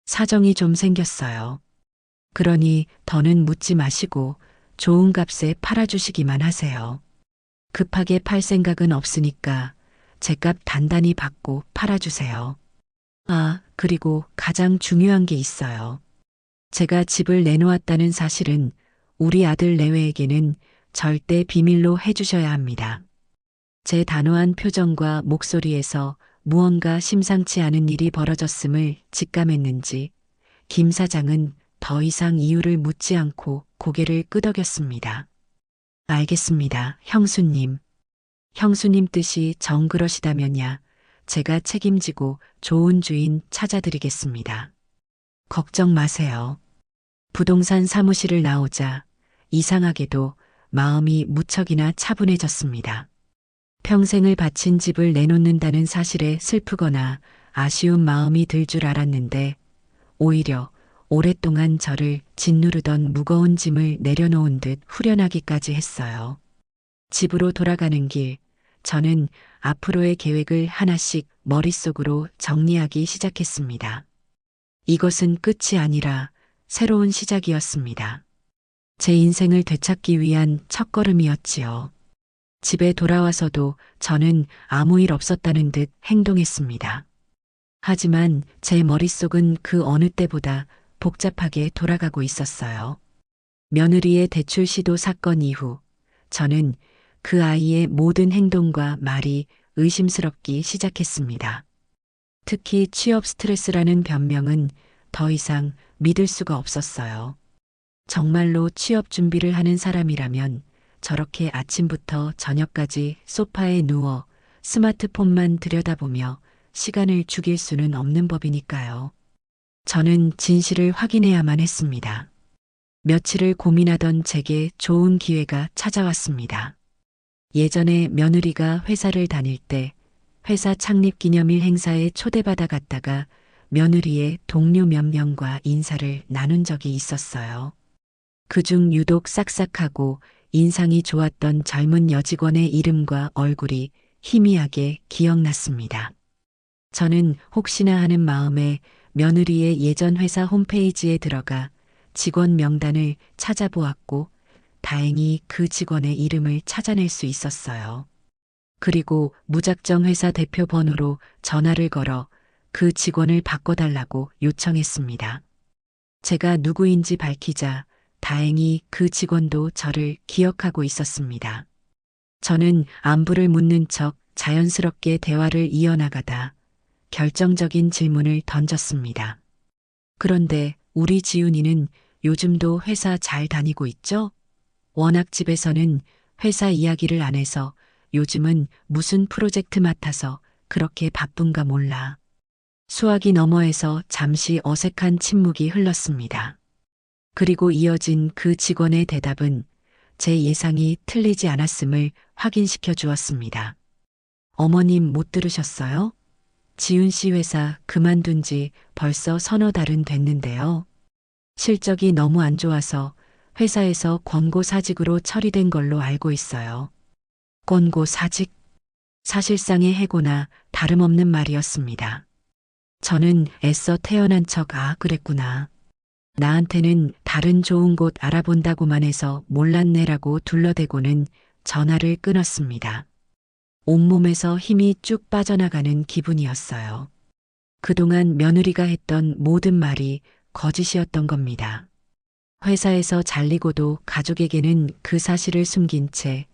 사정이 좀 생겼어요. 그러니 더는 묻지 마시고 좋은 값에 팔아주시기만 하세요. 급하게 팔 생각은 없으니까 제값 단단히 받고 팔아주세요. 아, 그리고 가장 중요한 게 있어요. 제가 집을 내놓았다는 사실은 우리 아들 내외에게는 절대 비밀로 해주셔야 합니다. 제 단호한 표정과 목소리에서 무언가 심상치 않은 일이 벌어졌음을 직감했는지 김 사장은 더 이상 이유를 묻지 않고 고개를 끄덕였습니다. 알겠습니다, 형수님. 형수님 뜻이 정 그러시다면야 제가 책임지고 좋은 주인 찾아드리겠습니다. 걱정 마세요. 부동산 사무실을 나오자 이상하게도 마음이 무척이나 차분해졌습니다. 평생을 바친 집을 내놓는다는 사실에 슬프거나 아쉬운 마음이 들 줄 알았는데 오히려 오랫동안 저를 짓누르던 무거운 짐을 내려놓은 듯 후련하기까지 했어요. 집으로 돌아가는 길, 저는 앞으로의 계획을 하나씩 머릿속으로 정리하기 시작했습니다. 이것은 끝이 아니라 새로운 시작이었습니다. 제 인생을 되찾기 위한 첫걸음이었지요. 집에 돌아와서도 저는 아무 일 없었다는 듯 행동했습니다. 하지만 제 머릿속은 그 어느 때보다 복잡하게 돌아가고 있었어요. 며느리의 대출 시도 사건 이후 저는 그 아이의 모든 행동과 말이 의심스럽기 시작했습니다. 특히 취업 스트레스라는 변명은 더 이상 믿을 수가 없었어요. 정말로 취업 준비를 하는 사람이라면 저렇게 아침부터 저녁까지 소파에 누워 스마트폰만 들여다보며 시간을 죽일 수는 없는 법이니까요. 저는 진실을 확인해야만 했습니다. 며칠을 고민하던 제게 좋은 기회가 찾아왔습니다. 예전에 며느리가 회사를 다닐 때 회사 창립 기념일 행사에 초대받아 갔다가 며느리의 동료 몇 명과 인사를 나눈 적이 있었어요. 그중 유독 싹싹하고 인상이 좋았던 젊은 여직원의 이름과 얼굴이 희미하게 기억났습니다. 저는 혹시나 하는 마음에 며느리의 예전 회사 홈페이지에 들어가 직원 명단을 찾아보았고 다행히 그 직원의 이름을 찾아낼 수 있었어요. 그리고 무작정 회사 대표 번호로 전화를 걸어 그 직원을 바꿔달라고 요청했습니다. 제가 누구인지 밝히자 다행히 그 직원도 저를 기억하고 있었습니다. 저는 안부를 묻는 척 자연스럽게 대화를 이어나가다 결정적인 질문을 던졌습니다. 그런데 우리 지훈이는 요즘도 회사 잘 다니고 있죠? 워낙 집에서는 회사 이야기를 안 해서 요즘은 무슨 프로젝트 맡아서 그렇게 바쁜가 몰라. 수화기 너머에서 잠시 어색한 침묵이 흘렀습니다. 그리고 이어진 그 직원의 대답은 제 예상이 틀리지 않았음을 확인시켜 주었습니다. 어머님 못 들으셨어요? 지훈 씨 회사 그만둔 지 벌써 서너 달은 됐는데요. 실적이 너무 안 좋아서 회사에서 권고 사직으로 처리된 걸로 알고 있어요. 권고 사직? 사실상의 해고나 다름없는 말이었습니다. 저는 애써 태어난 척 그랬구나. 나한테는 다른 좋은 곳 알아본다고만 해서 몰랐네라고 둘러대고는 전화를 끊었습니다. 온몸에서 힘이 쭉 빠져나가는 기분이었어요. 그동안 며느리가 했던 모든 말이 거짓이었던 겁니다. 회사에서 잘리고도 가족에게는 그 사실을 숨긴 채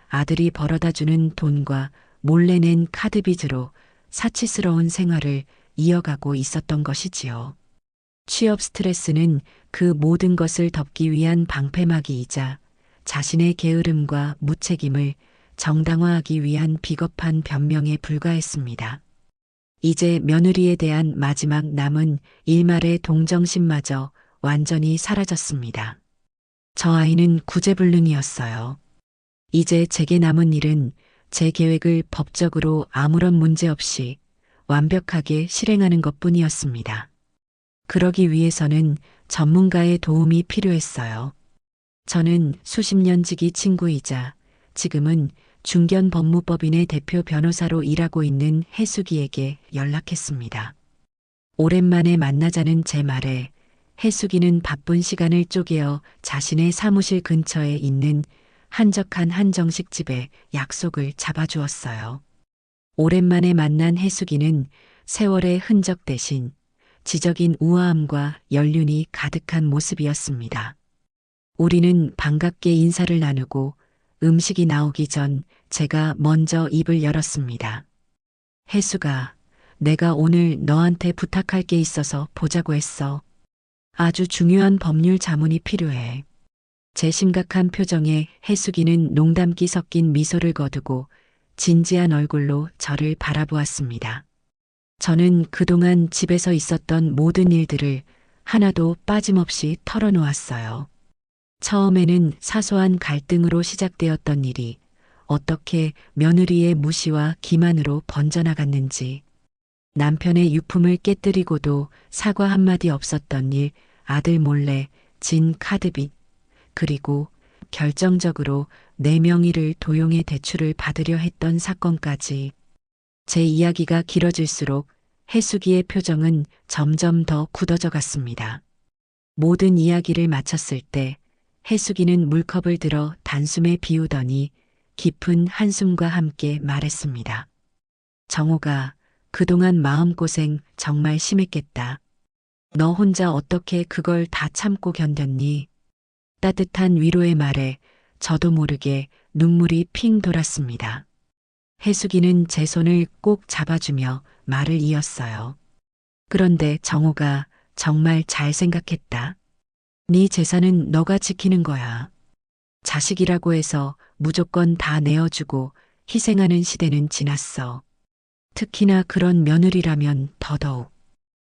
아들이 벌어다주는 돈과 몰래 낸 카드빚으로 사치스러운 생활을 이어가고 있었던 것이지요. 취업 스트레스는 그 모든 것을 덮기 위한 방패막이이자 자신의 게으름과 무책임을 정당화하기 위한 비겁한 변명에 불과했습니다. 이제 며느리에 대한 마지막 남은 일말의 동정심마저 완전히 사라졌습니다. 저 아이는 구제불능이었어요. 이제 제게 남은 일은 제 계획을 법적으로 아무런 문제 없이 완벽하게 실행하는 것뿐이었습니다. 그러기 위해서는 전문가의 도움이 필요했어요. 저는 수십 년 지기 친구이자 지금은 중견 법무법인의 대표 변호사로 일하고 있는 해수기에게 연락했습니다. 오랜만에 만나자는 제 말에 해수기는 바쁜 시간을 쪼개어 자신의 사무실 근처에 있는 한적한 한정식 집에 약속을 잡아주었어요. 오랜만에 만난 해수기는 세월의 흔적 대신 지적인 우아함과 연륜이 가득한 모습이었습니다. 우리는 반갑게 인사를 나누고 음식이 나오기 전 제가 먼저 입을 열었습니다. 해수가, 내가 오늘 너한테 부탁할 게 있어서 보자고 했어. 아주 중요한 법률 자문이 필요해. 제 심각한 표정에 해수기는 농담기 섞인 미소를 거두고 진지한 얼굴로 저를 바라보았습니다. 저는 그동안 집에서 있었던 모든 일들을 하나도 빠짐없이 털어놓았어요. 처음에는 사소한 갈등으로 시작되었던 일이 어떻게 며느리의 무시와 기만으로 번져나갔는지, 남편의 유품을 깨뜨리고도 사과 한마디 없었던 일, 아들 몰래 진 카드빚, 그리고 결정적으로 내 명의를 도용해 대출을 받으려 했던 사건까지. 제 이야기가 길어질수록 해수기의 표정은 점점 더 굳어져 갔습니다. 모든 이야기를 마쳤을 때 해수기는 물컵을 들어 단숨에 비우더니 깊은 한숨과 함께 말했습니다. 정호가, 그동안 마음고생 정말 심했겠다. 너 혼자 어떻게 그걸 다 참고 견뎠니? 따뜻한 위로의 말에 저도 모르게 눈물이 핑 돌았습니다. 해수기는 제 손을 꼭 잡아주며 말을 이었어요. 그런데 정호가, 정말 잘 생각했다. 네 재산은 너가 지키는 거야. 자식이라고 해서 무조건 다 내어주고 희생하는 시대는 지났어. 특히나 그런 며느리라면 더더욱.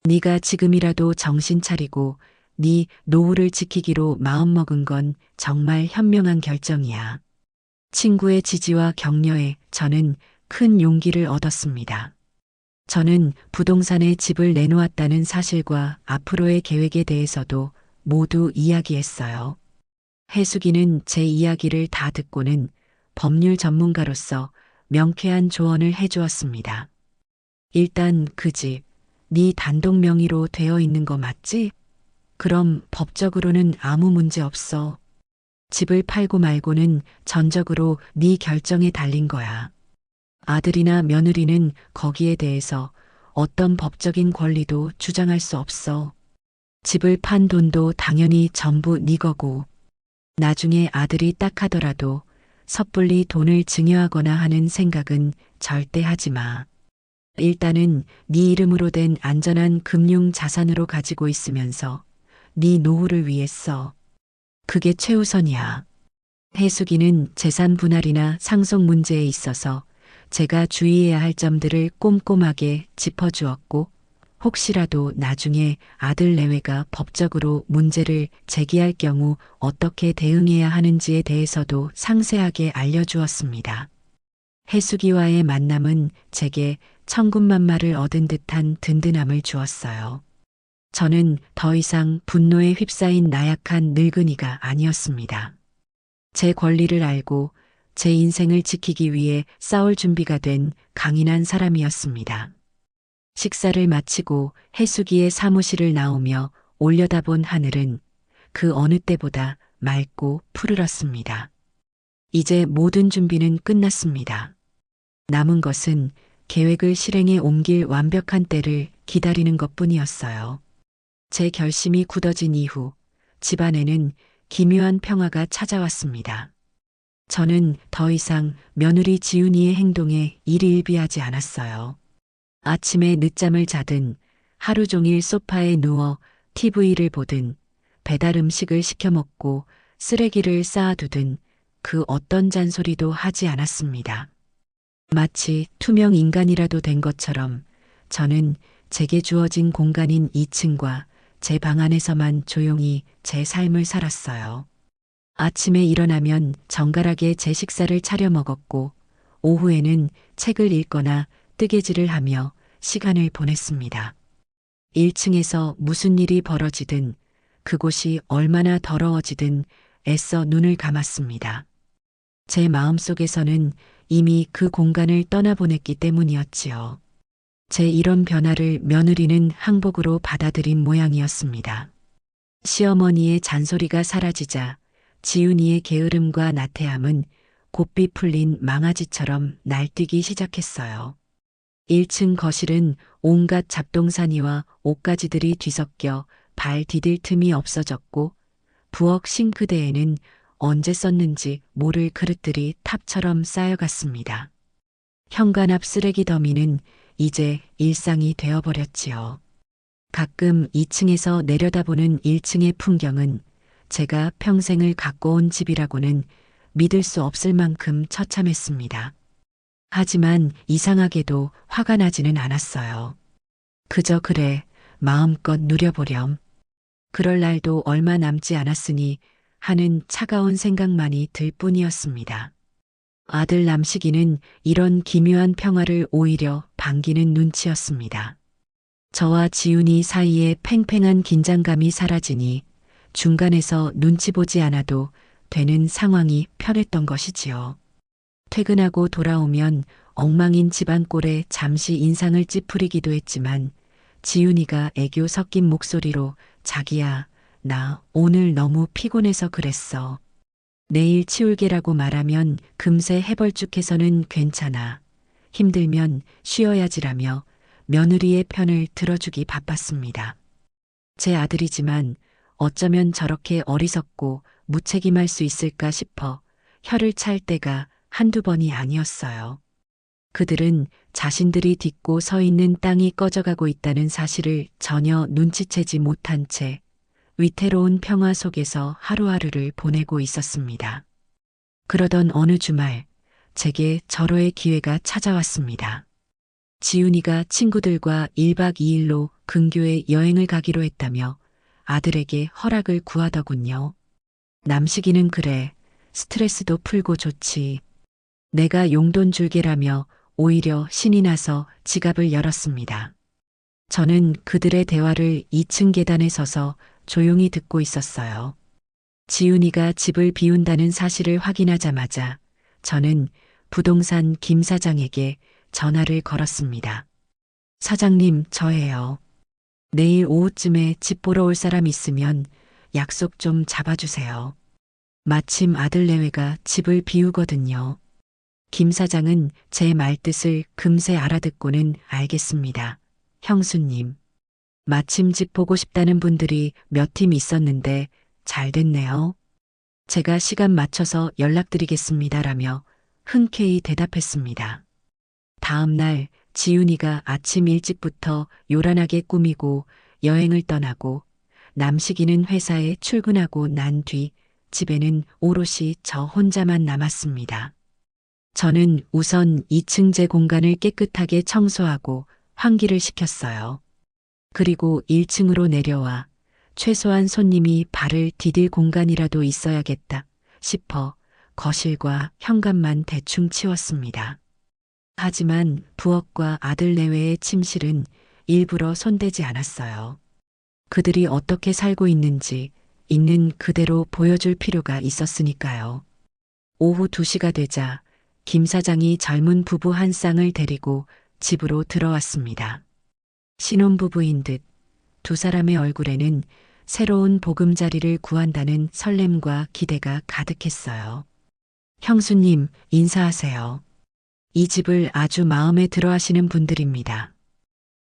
네가 지금이라도 정신 차리고 네 노후를 지키기로 마음먹은 건 정말 현명한 결정이야. 친구의 지지와 격려에 저는 큰 용기를 얻었습니다. 저는 부동산에 집을 내놓았다는 사실과 앞으로의 계획에 대해서도 모두 이야기했어요. 해수기는 제 이야기를 다 듣고는 법률 전문가로서 명쾌한 조언을 해주었습니다. 일단 그 집, 네 단독 명의로 되어 있는 거 맞지? 그럼 법적으로는 아무 문제 없어. 집을 팔고 말고는 전적으로 네 결정에 달린 거야. 아들이나 며느리는 거기에 대해서 어떤 법적인 권리도 주장할 수 없어. 집을 판 돈도 당연히 전부 네 거고, 나중에 아들이 딱 하더라도 섣불리 돈을 증여하거나 하는 생각은 절대 하지 마. 일단은 네 이름으로 된 안전한 금융 자산으로 가지고 있으면서 네 노후를 위해 써. 그게 최우선이야. 해수기는 재산 분할이나 상속 문제에 있어서 제가 주의해야 할 점들을 꼼꼼하게 짚어주었고, 혹시라도 나중에 아들 내외가 법적으로 문제를 제기할 경우 어떻게 대응해야 하는지에 대해서도 상세하게 알려주었습니다. 해수기와의 만남은 제게 천군만마를 얻은 듯한 든든함을 주었어요. 저는 더 이상 분노에 휩싸인 나약한 늙은이가 아니었습니다. 제 권리를 알고 제 인생을 지키기 위해 싸울 준비가 된 강인한 사람이었습니다. 식사를 마치고 해수기의 사무실을 나오며 올려다본 하늘은 그 어느 때보다 맑고 푸르렀습니다. 이제 모든 준비는 끝났습니다. 남은 것은 계획을 실행에 옮길 완벽한 때를 기다리는 것뿐이었어요. 제 결심이 굳어진 이후 집안에는 기묘한 평화가 찾아왔습니다. 저는 더 이상 며느리 지훈이의 행동에 일희일비하지 않았어요. 아침에 늦잠을 자든 하루 종일 소파에 누워 TV를 보든 배달 음식을 시켜 먹고 쓰레기를 쌓아두든 그 어떤 잔소리도 하지 않았습니다. 마치 투명 인간이라도 된 것처럼 저는 제게 주어진 공간인 2층과 제 방 안에서만 조용히 제 삶을 살았어요. 아침에 일어나면 정갈하게 제 식사를 차려 먹었고 오후에는 책을 읽거나 뜨개질을 하며 시간을 보냈습니다. 1층에서 무슨 일이 벌어지든 그곳이 얼마나 더러워지든 애써 눈을 감았습니다. 제 마음속에서는 이미 그 공간을 떠나보냈기 때문이었지요. 제 이런 변화를 며느리는 항복으로 받아들인 모양이었습니다. 시어머니의 잔소리가 사라지자 지훈이의 게으름과 나태함은 곱비 풀린 망아지처럼 날뛰기 시작했어요. 1층 거실은 온갖 잡동사니와 옷가지들이 뒤섞여 발 디딜 틈이 없어졌고 부엌 싱크대에는 언제 썼는지 모를 그릇들이 탑처럼 쌓여갔습니다. 현관 앞 쓰레기 더미는 이제 일상이 되어버렸지요. 가끔 2층에서 내려다보는 1층의 풍경은 제가 평생을 갖고 온 집이라고는 믿을 수 없을 만큼 처참했습니다. 하지만 이상하게도 화가 나지는 않았어요. 그저 그래 마음껏 누려보렴. 그럴 날도 얼마 남지 않았으니 하는 차가운 생각만이 들 뿐이었습니다. 아들 남식이는 이런 기묘한 평화를 오히려 반기는 눈치였습니다. 저와 지훈이 사이에 팽팽한 긴장감이 사라지니 중간에서 눈치 보지 않아도 되는 상황이 편했던 것이지요. 퇴근하고 돌아오면 엉망인 집안 꼴에 잠시 인상을 찌푸리기도 했지만 지훈이가 애교 섞인 목소리로 자기야, 나 오늘 너무 피곤해서 그랬어. 내일 치울게라고 말하면 금세 해벌쭉해서는 괜찮아. 힘들면 쉬어야지라며 며느리의 편을 들어주기 바빴습니다. 제 아들이지만 어쩌면 저렇게 어리석고 무책임할 수 있을까 싶어 혀를 찰 때가 한두 번이 아니었어요. 그들은 자신들이 딛고 서 있는 땅이 꺼져가고 있다는 사실을 전혀 눈치채지 못한 채 위태로운 평화 속에서 하루하루를 보내고 있었습니다. 그러던 어느 주말 제게 절호의 기회가 찾아왔습니다. 지훈이가 친구들과 1박 2일로 근교에 여행을 가기로 했다며 아들에게 허락을 구하더군요. 남식이는 그래, 스트레스도 풀고 좋지. 내가 용돈 줄게라며 오히려 신이 나서 지갑을 열었습니다. 저는 그들의 대화를 2층 계단에 서서 조용히 듣고 있었어요. 지훈이가 집을 비운다는 사실을 확인하자마자 저는 부동산 김 사장에게 전화를 걸었습니다. 사장님, 저예요. 내일 오후쯤에 집 보러 올 사람 있으면 약속 좀 잡아주세요. 마침 아들 내외가 집을 비우거든요. 김 사장은 제 말뜻을 금세 알아듣고는 알겠습니다. 형수님. 마침 집 보고 싶다는 분들이 몇 팀 있었는데 잘 됐네요. 제가 시간 맞춰서 연락드리겠습니다라며 흔쾌히 대답했습니다. 다음 날 지훈이가 아침 일찍부터 요란하게 꾸미고 여행을 떠나고 남식이는 회사에 출근하고 난 뒤 집에는 오롯이 저 혼자만 남았습니다. 저는 우선 2층 제 공간을 깨끗하게 청소하고 환기를 시켰어요. 그리고 1층으로 내려와 최소한 손님이 발을 디딜 공간이라도 있어야겠다 싶어 거실과 현관만 대충 치웠습니다. 하지만 부엌과 아들 내외의 침실은 일부러 손대지 않았어요. 그들이 어떻게 살고 있는지 있는 그대로 보여줄 필요가 있었으니까요. 오후 2시가 되자 김 사장이 젊은 부부 한 쌍을 데리고 집으로 들어왔습니다. 신혼부부인 듯 두 사람의 얼굴에는 새로운 보금자리를 구한다는 설렘과 기대가 가득했어요. 형수님, 인사하세요. 이 집을 아주 마음에 들어 하시는 분들입니다.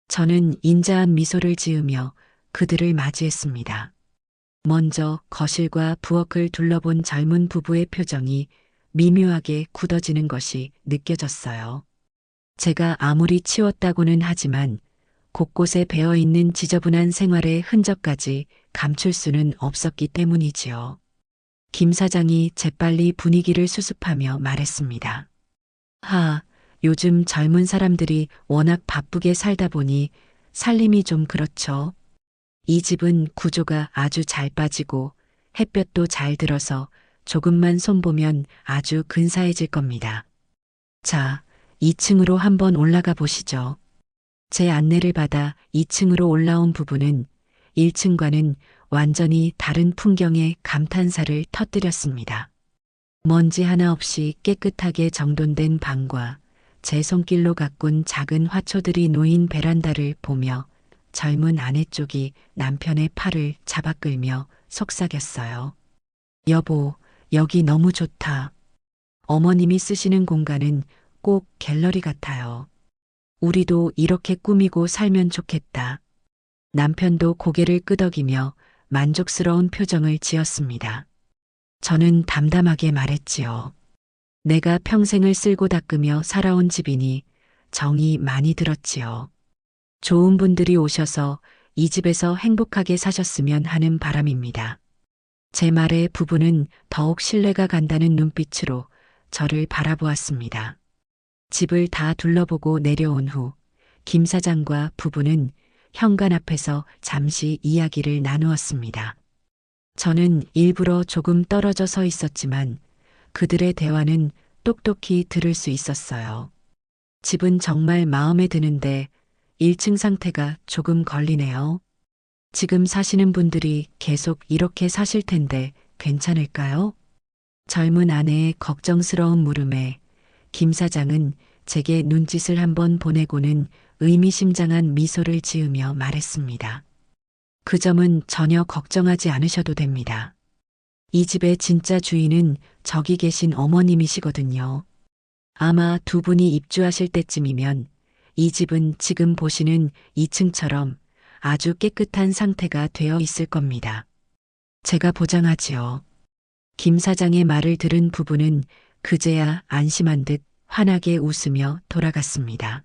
저는 인자한 미소를 지으며 그들을 맞이했습니다. 먼저 거실과 부엌을 둘러본 젊은 부부의 표정이 미묘하게 굳어지는 것이 느껴졌어요. 제가 아무리 치웠다고는 하지만 곳곳에 배어있는 지저분한 생활의 흔적까지 감출 수는 없었기 때문이지요. 김 사장이 재빨리 분위기를 수습하며 말했습니다. 요즘 젊은 사람들이 워낙 바쁘게 살다 보니 살림이 좀 그렇죠. 이 집은 구조가 아주 잘 빠지고 햇볕도 잘 들어서 조금만 손보면 아주 근사해질 겁니다. 자, 2층으로 한번 올라가 보시죠. 제 안내를 받아 2층으로 올라온 부부는 1층과는 완전히 다른 풍경에 감탄사를 터뜨렸습니다. 먼지 하나 없이 깨끗하게 정돈된 방과 제 손길로 가꾼 작은 화초들이 놓인 베란다를 보며 젊은 아내 쪽이 남편의 팔을 잡아 끌며 속삭였어요. 여보, 여기 너무 좋다. 어머님이 쓰시는 공간은 꼭 갤러리 같아요. 우리도 이렇게 꾸미고 살면 좋겠다. 남편도 고개를 끄덕이며 만족스러운 표정을 지었습니다. 저는 담담하게 말했지요. 내가 평생을 쓸고 닦으며 살아온 집이니 정이 많이 들었지요. 좋은 분들이 오셔서 이 집에서 행복하게 사셨으면 하는 바람입니다. 제 말에 부부는 더욱 신뢰가 간다는 눈빛으로 저를 바라보았습니다. 집을 다 둘러보고 내려온 후 김 사장과 부부는 현관 앞에서 잠시 이야기를 나누었습니다. 저는 일부러 조금 떨어져 서 있었지만 그들의 대화는 똑똑히 들을 수 있었어요. 집은 정말 마음에 드는데 1층 상태가 조금 걸리네요. 지금 사시는 분들이 계속 이렇게 사실 텐데 괜찮을까요? 젊은 아내의 걱정스러운 물음에 김 사장은 제게 눈짓을 한번 보내고는 의미심장한 미소를 지으며 말했습니다. 그 점은 전혀 걱정하지 않으셔도 됩니다. 이 집의 진짜 주인은 저기 계신 어머님이시거든요. 아마 두 분이 입주하실 때쯤이면 이 집은 지금 보시는 2층처럼 아주 깨끗한 상태가 되어 있을 겁니다. 제가 보장하지요. 김 사장의 말을 들은 부부는 그제야 안심한 듯 환하게 웃으며 돌아갔습니다.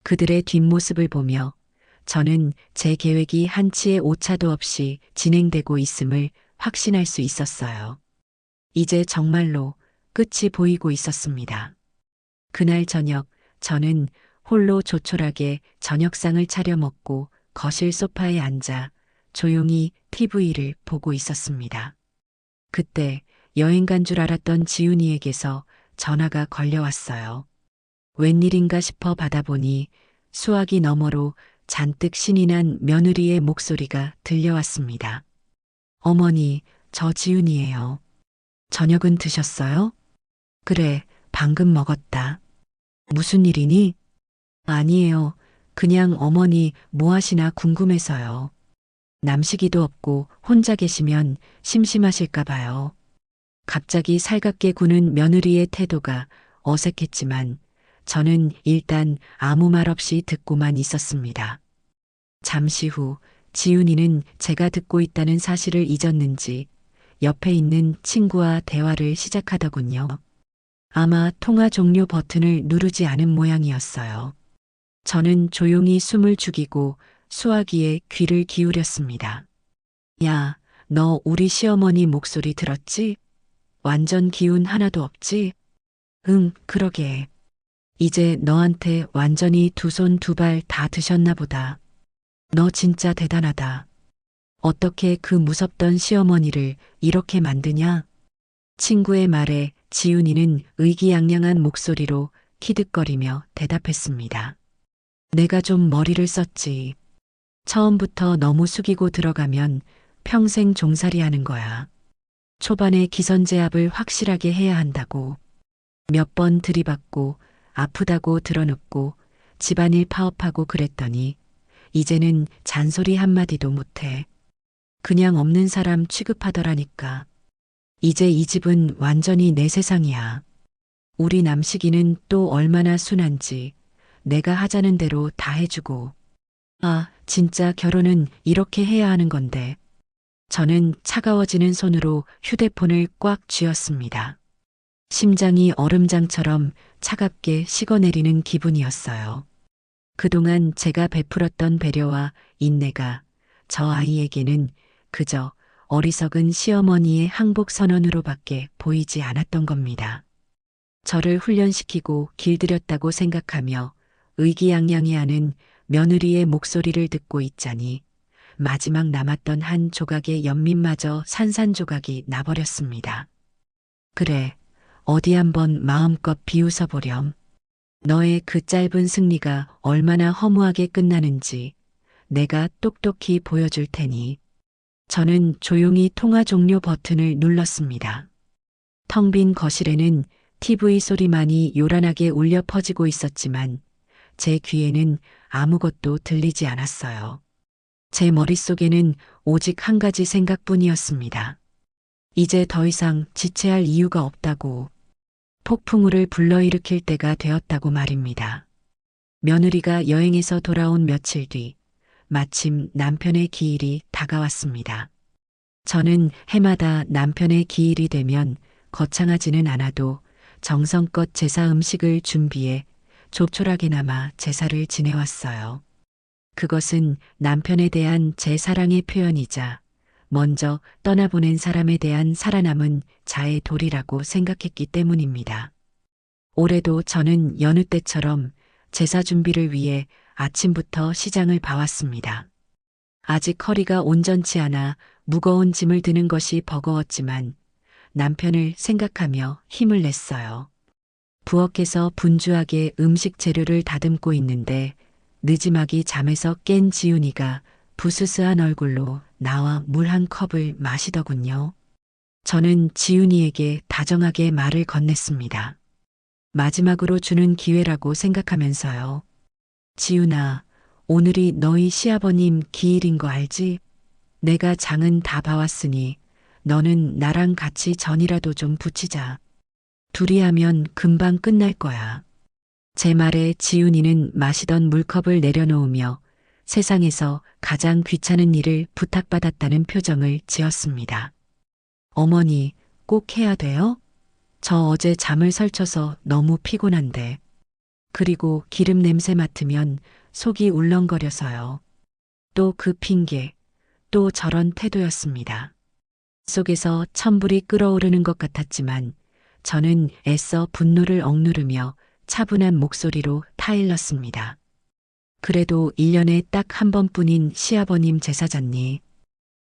그들의 뒷모습을 보며 저는 제 계획이 한치의 오차도 없이 진행되고 있음을 확신할 수 있었어요. 이제 정말로 끝이 보이고 있었습니다. 그날 저녁 저는 홀로 조촐하게 저녁상을 차려 먹고 거실 소파에 앉아 조용히 TV를 보고 있었습니다. 그때 여행 간 줄 알았던 지훈이에게서 전화가 걸려왔어요. 웬일인가 싶어 받아보니 수화기 너머로 잔뜩 신이 난 며느리의 목소리가 들려왔습니다. 어머니, 저 지훈이에요. 저녁은 드셨어요? 그래, 방금 먹었다. 무슨 일이니? 아니에요. 그냥 어머니 뭐 하시나 궁금해서요. 남식이도 없고 혼자 계시면 심심하실까 봐요. 갑자기 살갑게 구는 며느리의 태도가 어색했지만 저는 일단 아무 말 없이 듣고만 있었습니다. 잠시 후 지훈이는 제가 듣고 있다는 사실을 잊었는지 옆에 있는 친구와 대화를 시작하더군요. 아마 통화 종료 버튼을 누르지 않은 모양이었어요. 저는 조용히 숨을 죽이고 수화기에 귀를 기울였습니다. 야, 너 우리 시어머니 목소리 들었지? 완전 기운 하나도 없지? 응, 그러게. 이제 너한테 완전히 두 손 두 발 다 드셨나 보다. 너 진짜 대단하다. 어떻게 그 무섭던 시어머니를 이렇게 만드냐? 친구의 말에 지훈이는 의기양양한 목소리로 키득거리며 대답했습니다. 내가 좀 머리를 썼지. 처음부터 너무 숙이고 들어가면 평생 종살이 하는 거야. 초반에 기선제압을 확실하게 해야 한다고. 몇 번 들이받고 아프다고 드러눕고 집안일 파업하고 그랬더니 이제는 잔소리 한마디도 못해. 그냥 없는 사람 취급하더라니까. 이제 이 집은 완전히 내 세상이야. 우리 남식이는 또 얼마나 순한지 내가 하자는 대로 다 해주고. 진짜 결혼은 이렇게 해야 하는 건데. 저는 차가워지는 손으로 휴대폰을 꽉 쥐었습니다. 심장이 얼음장처럼 차갑게 식어내리는 기분이었어요. 그동안 제가 베풀었던 배려와 인내가 저 아이에게는 그저 어리석은 시어머니의 항복 선언으로밖에 보이지 않았던 겁니다. 저를 훈련시키고 길들였다고 생각하며 의기양양해하는 며느리의 목소리를 듣고 있자니 마지막 남았던 한 조각의 연민마저 산산조각이 나버렸습니다. 그래, 어디 한번 마음껏 비웃어 보렴. 너의 그 짧은 승리가 얼마나 허무하게 끝나는지 내가 똑똑히 보여줄 테니. 저는 조용히 통화 종료 버튼을 눌렀습니다. 텅 빈 거실에는 TV 소리만이 요란하게 울려 퍼지고 있었지만 제 귀에는 아무것도 들리지 않았어요. 제 머릿속에는 오직 한 가지 생각뿐이었습니다. 이제 더 이상 지체할 이유가 없다고, 폭풍우를 불러일으킬 때가 되었다고 말입니다. 며느리가 여행에서 돌아온 며칠 뒤 마침 남편의 기일이 다가왔습니다. 저는 해마다 남편의 기일이 되면 거창하지는 않아도 정성껏 제사 음식을 준비해 조촐하게나마 제사를 지내왔어요. 그것은 남편에 대한 제 사랑의 표현이자 먼저 떠나보낸 사람에 대한 살아남은 자의 도리라고 생각했기 때문입니다. 올해도 저는 여느 때처럼 제사 준비를 위해 아침부터 시장을 봐왔습니다. 아직 허리가 온전치 않아 무거운 짐을 드는 것이 버거웠지만 남편을 생각하며 힘을 냈어요. 부엌에서 분주하게 음식 재료를 다듬고 있는데 느지막이 잠에서 깬 지훈이가 부스스한 얼굴로 나와 물 한 컵을 마시더군요. 저는 지훈이에게 다정하게 말을 건넸습니다. 마지막으로 주는 기회라고 생각하면서요. 지훈아, 오늘이 너희 시아버님 기일인 거 알지? 내가 장은 다 봐왔으니 너는 나랑 같이 전이라도 좀 부치자. 둘이 하면 금방 끝날 거야. 제 말에 지훈이는 마시던 물컵을 내려놓으며 세상에서 가장 귀찮은 일을 부탁받았다는 표정을 지었습니다. 어머니, 꼭 해야 돼요? 저 어제 잠을 설쳐서 너무 피곤한데. 그리고 기름 냄새 맡으면 속이 울렁거려서요. 또 그 핑계, 또 저런 태도였습니다. 속에서 천불이 끓어오르는 것 같았지만 저는 애써 분노를 억누르며 차분한 목소리로 타일렀습니다. 그래도 1년에 딱 한 번뿐인 시아버님 제사잖니.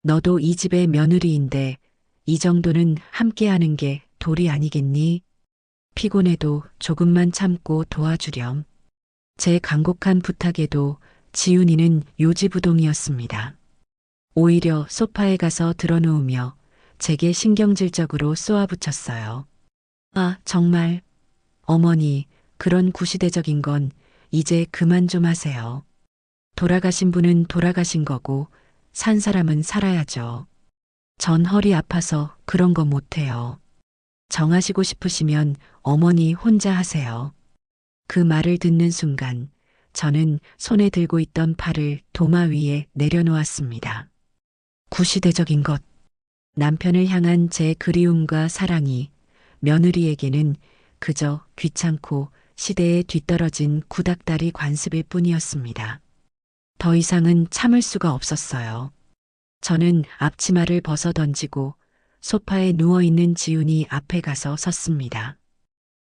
너도 이 집의 며느리인데 이 정도는 함께하는 게 도리 아니겠니? 피곤해도 조금만 참고 도와주렴. 제 간곡한 부탁에도 지훈이는 요지부동이었습니다. 오히려 소파에 가서 드러누우며 제게 신경질적으로 쏘아붙였어요. 아, 정말. 어머니, 그런 구시대적인 건 이제 그만 좀 하세요. 돌아가신 분은 돌아가신 거고 산 사람은 살아야죠. 전 허리 아파서 그런 거 못해요. 정하시고 싶으시면 어머니 혼자 하세요. 그 말을 듣는 순간 저는 손에 들고 있던 팔을 도마 위에 내려놓았습니다. 구시대적인 것. 남편을 향한 제 그리움과 사랑이 며느리에게는 그저 귀찮고 시대에 뒤떨어진 구닥다리 관습일 뿐이었습니다. 더 이상은 참을 수가 없었어요. 저는 앞치마를 벗어 던지고 소파에 누워있는 지훈이 앞에 가서 섰습니다.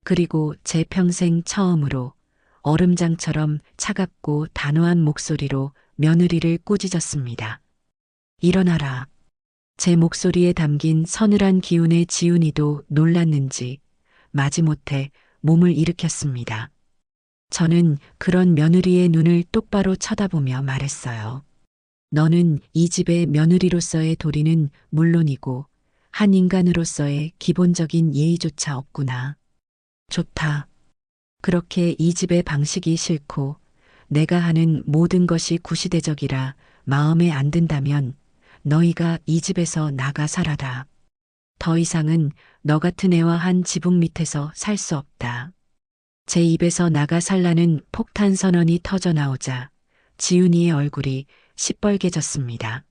그리고 제 평생 처음으로 얼음장처럼 차갑고 단호한 목소리로 며느리를 꾸짖었습니다. 일어나라. 제 목소리에 담긴 서늘한 기운에 지훈이도 놀랐는지 마지못해 몸을 일으켰습니다. 저는 그런 며느리의 눈을 똑바로 쳐다보며 말했어요. 너는 이 집의 며느리로서의 도리는 물론이고 한 인간으로서의 기본적인 예의조차 없구나. 좋다. 그렇게 이 집의 방식이 싫고 내가 하는 모든 것이 구시대적이라 마음에 안 든다면 너희가 이 집에서 나가 살아라. 더 이상은 너 같은 애와 한 지붕 밑에서 살 수 없다. 제 입에서 나가 살라는 폭탄 선언이 터져 나오자 지훈이의 얼굴이 시뻘개졌습니다.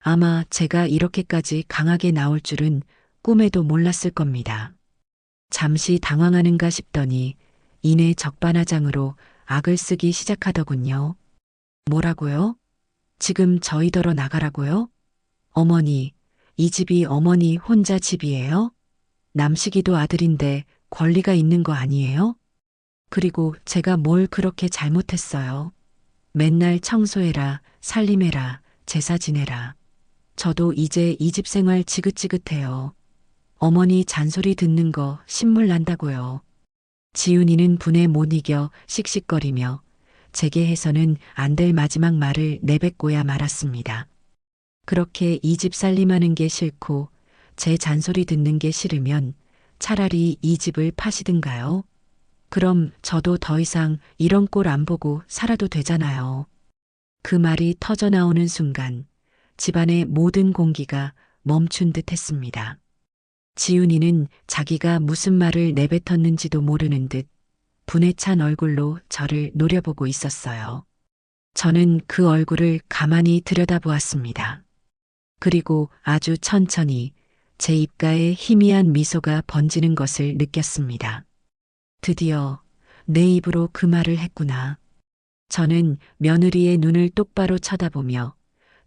아마 제가 이렇게까지 강하게 나올 줄은 꿈에도 몰랐을 겁니다. 잠시 당황하는가 싶더니 이내 적반하장으로 악을 쓰기 시작하더군요. 뭐라고요? 지금 저희더러 나가라고요? 어머니, 이 집이 어머니 혼자 집이에요? 남식이도 아들인데 권리가 있는 거 아니에요? 그리고 제가 뭘 그렇게 잘못했어요. 맨날 청소해라, 살림해라, 제사 지내라. 저도 이제 이 집 생활 지긋지긋해요. 어머니 잔소리 듣는 거 신물 난다고요. 지훈이는 분에 못 이겨 씩씩거리며 제게 해서는 안 될 마지막 말을 내뱉고야 말았습니다. 그렇게 이 집 살림하는 게 싫고 제 잔소리 듣는 게 싫으면 차라리 이 집을 파시든가요? 그럼 저도 더 이상 이런 꼴 안 보고 살아도 되잖아요. 그 말이 터져 나오는 순간 집안의 모든 공기가 멈춘 듯 했습니다. 지훈이는 자기가 무슨 말을 내뱉었는지도 모르는 듯 분에 찬 얼굴로 저를 노려보고 있었어요. 저는 그 얼굴을 가만히 들여다보았습니다. 그리고 아주 천천히 제 입가에 희미한 미소가 번지는 것을 느꼈습니다. 드디어 내 입으로 그 말을 했구나. 저는 며느리의 눈을 똑바로 쳐다보며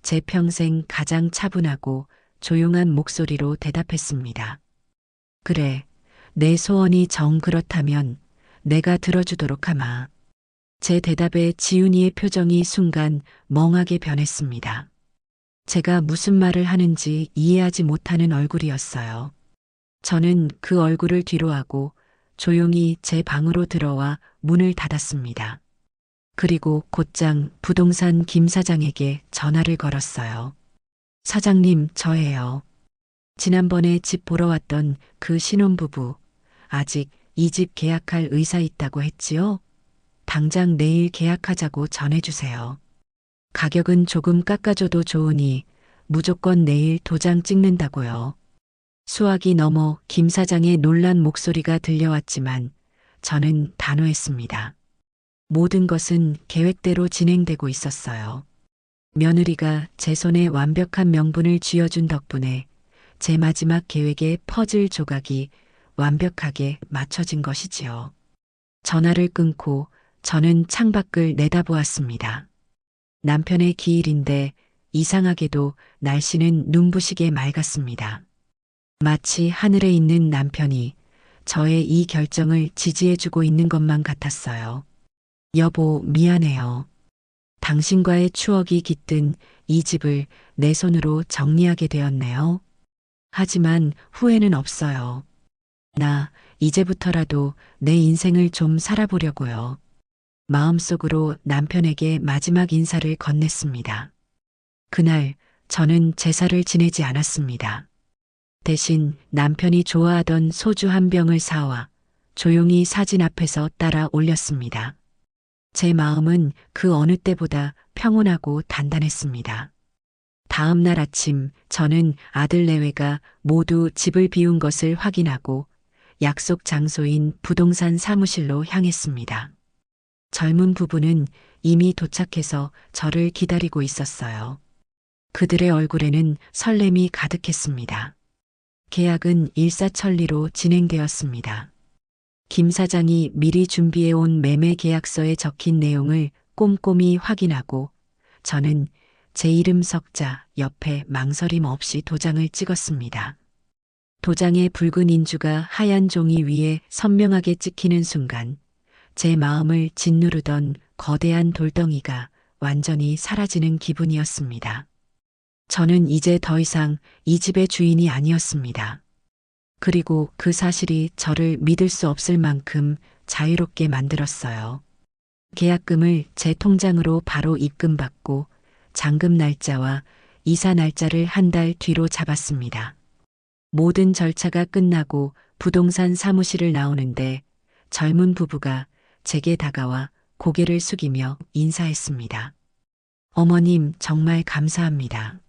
제 평생 가장 차분하고 조용한 목소리로 대답했습니다. 그래, 내 소원이 정 그렇다면 내가 들어주도록 하마. 제 대답에 지훈이의 표정이 순간 멍하게 변했습니다. 제가 무슨 말을 하는지 이해하지 못하는 얼굴이었어요. 저는 그 얼굴을 뒤로하고 조용히 제 방으로 들어와 문을 닫았습니다. 그리고 곧장 부동산 김 사장에게 전화를 걸었어요. 사장님, 저예요. 지난번에 집 보러 왔던 그 신혼부부, 아직 이 집 계약할 의사 있다고 했지요? 당장 내일 계약하자고 전해주세요. 가격은 조금 깎아줘도 좋으니 무조건 내일 도장 찍는다고요. 수화기 넘어 김 사장의 놀란 목소리가 들려왔지만 저는 단호했습니다. 모든 것은 계획대로 진행되고 있었어요. 며느리가 제 손에 완벽한 명분을 쥐어준 덕분에 제 마지막 계획의 퍼즐 조각이 완벽하게 맞춰진 것이지요. 전화를 끊고 저는 창밖을 내다보았습니다. 남편의 기일인데 이상하게도 날씨는 눈부시게 맑았습니다. 마치 하늘에 있는 남편이 저의 이 결정을 지지해주고 있는 것만 같았어요. 여보, 미안해요. 당신과의 추억이 깃든 이 집을 내 손으로 정리하게 되었네요. 하지만 후회는 없어요. 나 이제부터라도 내 인생을 좀 살아보려고요. 마음속으로 남편에게 마지막 인사를 건넸습니다. 그날 저는 제사를 지내지 않았습니다. 대신 남편이 좋아하던 소주 한 병을 사와 조용히 사진 앞에서 따라 올렸습니다. 제 마음은 그 어느 때보다 평온하고 단단했습니다. 다음 날 아침 저는 아들 내외가 모두 집을 비운 것을 확인하고 약속 장소인 부동산 사무실로 향했습니다. 젊은 부부는 이미 도착해서 저를 기다리고 있었어요. 그들의 얼굴에는 설렘이 가득했습니다. 계약은 일사천리로 진행되었습니다. 김 사장이 미리 준비해 온 매매 계약서에 적힌 내용을 꼼꼼히 확인하고 저는 제 이름 석자 옆에 망설임 없이 도장을 찍었습니다. 도장의 붉은 인주가 하얀 종이 위에 선명하게 찍히는 순간 제 마음을 짓누르던 거대한 돌덩이가 완전히 사라지는 기분이었습니다. 저는 이제 더 이상 이 집의 주인이 아니었습니다. 그리고 그 사실이 저를 믿을 수 없을 만큼 자유롭게 만들었어요. 계약금을 제 통장으로 바로 입금받고 잔금 날짜와 이사 날짜를 한 달 뒤로 잡았습니다. 모든 절차가 끝나고 부동산 사무실을 나오는데 젊은 부부가 제게 다가와 고개를 숙이며 인사했습니다. 어머님, 정말 감사합니다.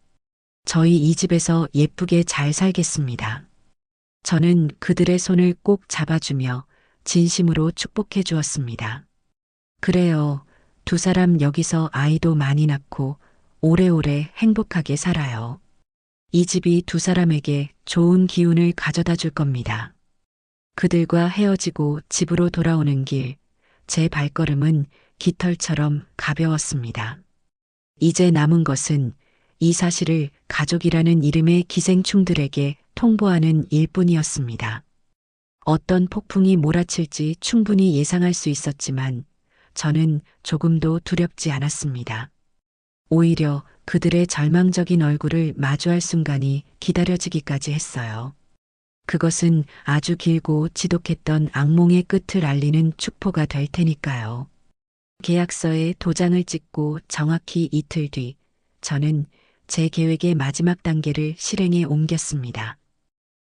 저희 이 집에서 예쁘게 잘 살겠습니다. 저는 그들의 손을 꼭 잡아주며 진심으로 축복해 주었습니다. 그래요. 두 사람 여기서 아이도 많이 낳고 오래오래 행복하게 살아요. 이 집이 두 사람에게 좋은 기운을 가져다 줄 겁니다. 그들과 헤어지고 집으로 돌아오는 길, 제 발걸음은 깃털처럼 가벼웠습니다. 이제 남은 것은 이 사실을 가족이라는 이름의 기생충들에게 통보하는 일뿐이었습니다. 어떤 폭풍이 몰아칠지 충분히 예상할 수 있었지만 저는 조금도 두렵지 않았습니다. 오히려 그들의 절망적인 얼굴을 마주할 순간이 기다려지기까지 했어요. 그것은 아주 길고 지독했던 악몽의 끝을 알리는 축포가 될 테니까요. 계약서에 도장을 찍고 정확히 이틀 뒤, 저는 제 계획의 마지막 단계를 실행에 옮겼습니다.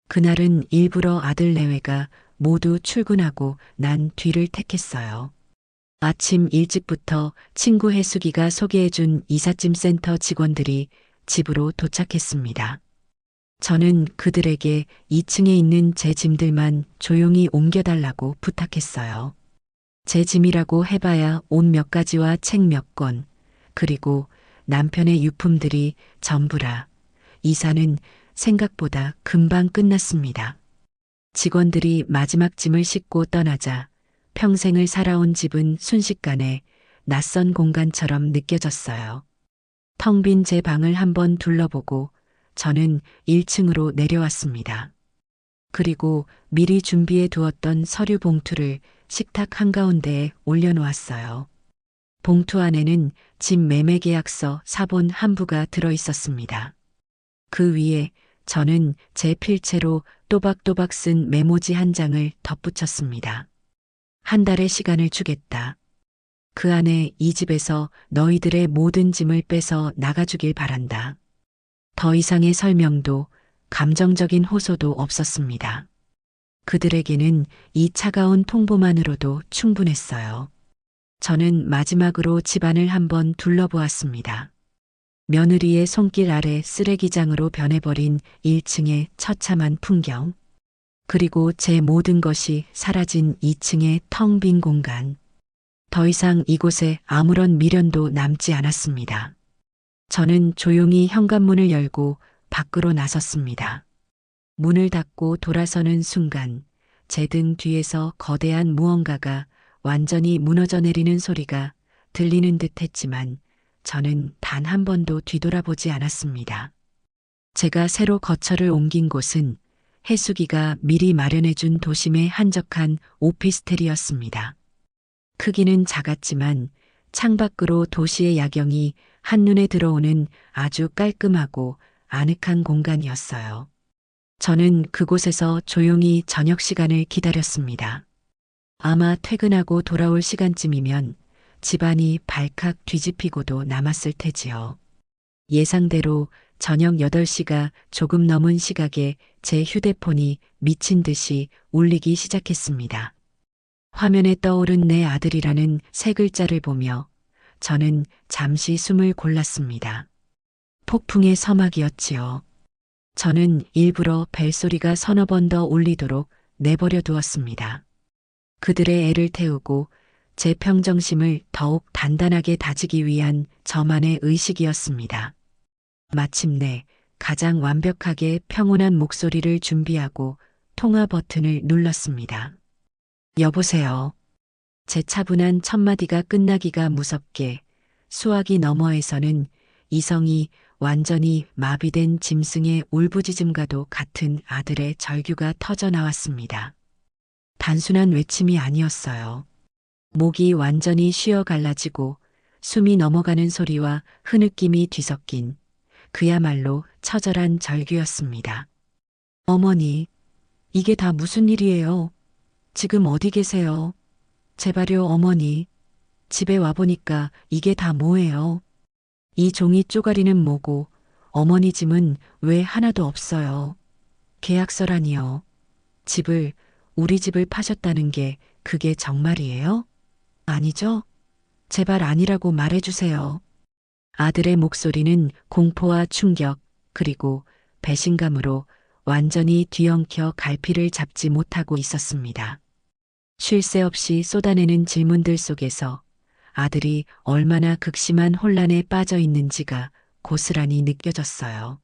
그날은 일부러 아들 내외가 모두 출근하고 난 뒤를 택했어요. 아침 일찍부터 친구 혜숙이가 소개해준 이삿짐 센터 직원들이 집으로 도착했습니다. 저는 그들에게 2층에 있는 제 짐들만 조용히 옮겨달라고 부탁했어요. 제 짐이라고 해봐야 옷 몇 가지와 책 몇 권, 그리고 남편의 유품들이 전부라. 이사는 생각보다 금방 끝났습니다. 직원들이 마지막 짐을 싣고 떠나자 평생을 살아온 집은 순식간에 낯선 공간처럼 느껴졌어요. 텅 빈 제 방을 한번 둘러보고 저는 1층으로 내려왔습니다. 그리고 미리 준비해 두었던 서류 봉투를 식탁 한가운데에 올려놓았어요. 봉투 안에는 집 매매 계약서 사본 한 부가 들어 있었습니다. 그 위에 저는 제 필체로 또박또박 쓴 메모지 한 장을 덧붙였습니다. 한 달의 시간을 주겠다. 그 안에 이 집에서 너희들의 모든 짐을 빼서 나가주길 바란다. 더 이상의 설명도 감정적인 호소도 없었습니다. 그들에게는 이 차가운 통보만으로도 충분했어요. 저는 마지막으로 집안을 한번 둘러보았습니다. 며느리의 손길 아래 쓰레기장으로 변해버린 1층의 처참한 풍경, 그리고 제 모든 것이 사라진 2층의 텅 빈 공간. 더 이상 이곳에 아무런 미련도 남지 않았습니다. 저는 조용히 현관문을 열고 밖으로 나섰습니다. 문을 닫고 돌아서는 순간 제 등 뒤에서 거대한 무언가가 완전히 무너져 내리는 소리가 들리는 듯 했지만 저는 단 한 번도 뒤돌아보지 않았습니다. 제가 새로 거처를 옮긴 곳은 혜숙이가 미리 마련해준 도심의 한적한 오피스텔이었습니다. 크기는 작았지만 창밖으로 도시의 야경이 한눈에 들어오는 아주 깔끔하고 아늑한 공간이었어요. 저는 그곳에서 조용히 저녁 시간을 기다렸습니다. 아마 퇴근하고 돌아올 시간쯤이면 집안이 발칵 뒤집히고도 남았을 테지요. 예상대로 저녁 8시가 조금 넘은 시각에 제 휴대폰이 미친 듯이 울리기 시작했습니다. 화면에 떠오른 내 아들이라는 세 글자를 보며 저는 잠시 숨을 골랐습니다. 폭풍의 서막이었지요. 저는 일부러 벨소리가 서너 번 더 울리도록 내버려 두었습니다. 그들의 애를 태우고 제 평정심을 더욱 단단하게 다지기 위한 저만의 의식이었습니다. 마침내 가장 완벽하게 평온한 목소리를 준비하고 통화 버튼을 눌렀습니다. 여보세요. 제 차분한 첫마디가 끝나기가 무섭게 수화기 너머에서는 이성이 완전히 마비된 짐승의 울부짖음과도 같은 아들의 절규가 터져 나왔습니다. 단순한 외침이 아니었어요. 목이 완전히 쉬어 갈라지고 숨이 넘어가는 소리와 흐느낌이 뒤섞인 그야말로 처절한 절규였습니다. 어머니, 이게 다 무슨 일이에요? 지금 어디 계세요? 제발요, 어머니. 집에 와보니까 이게 다 뭐예요? 이 종이 쪼가리는 뭐고 어머니 짐은 왜 하나도 없어요? 계약서라니요. 우리 집을 파셨다는 게 그게 정말이에요? 아니죠? 제발 아니라고 말해주세요. 아들의 목소리는 공포와 충격 그리고 배신감으로 완전히 뒤엉켜 갈피를 잡지 못하고 있었습니다. 쉴 새 없이 쏟아내는 질문들 속에서 아들이 얼마나 극심한 혼란에 빠져 있는지가 고스란히 느껴졌어요.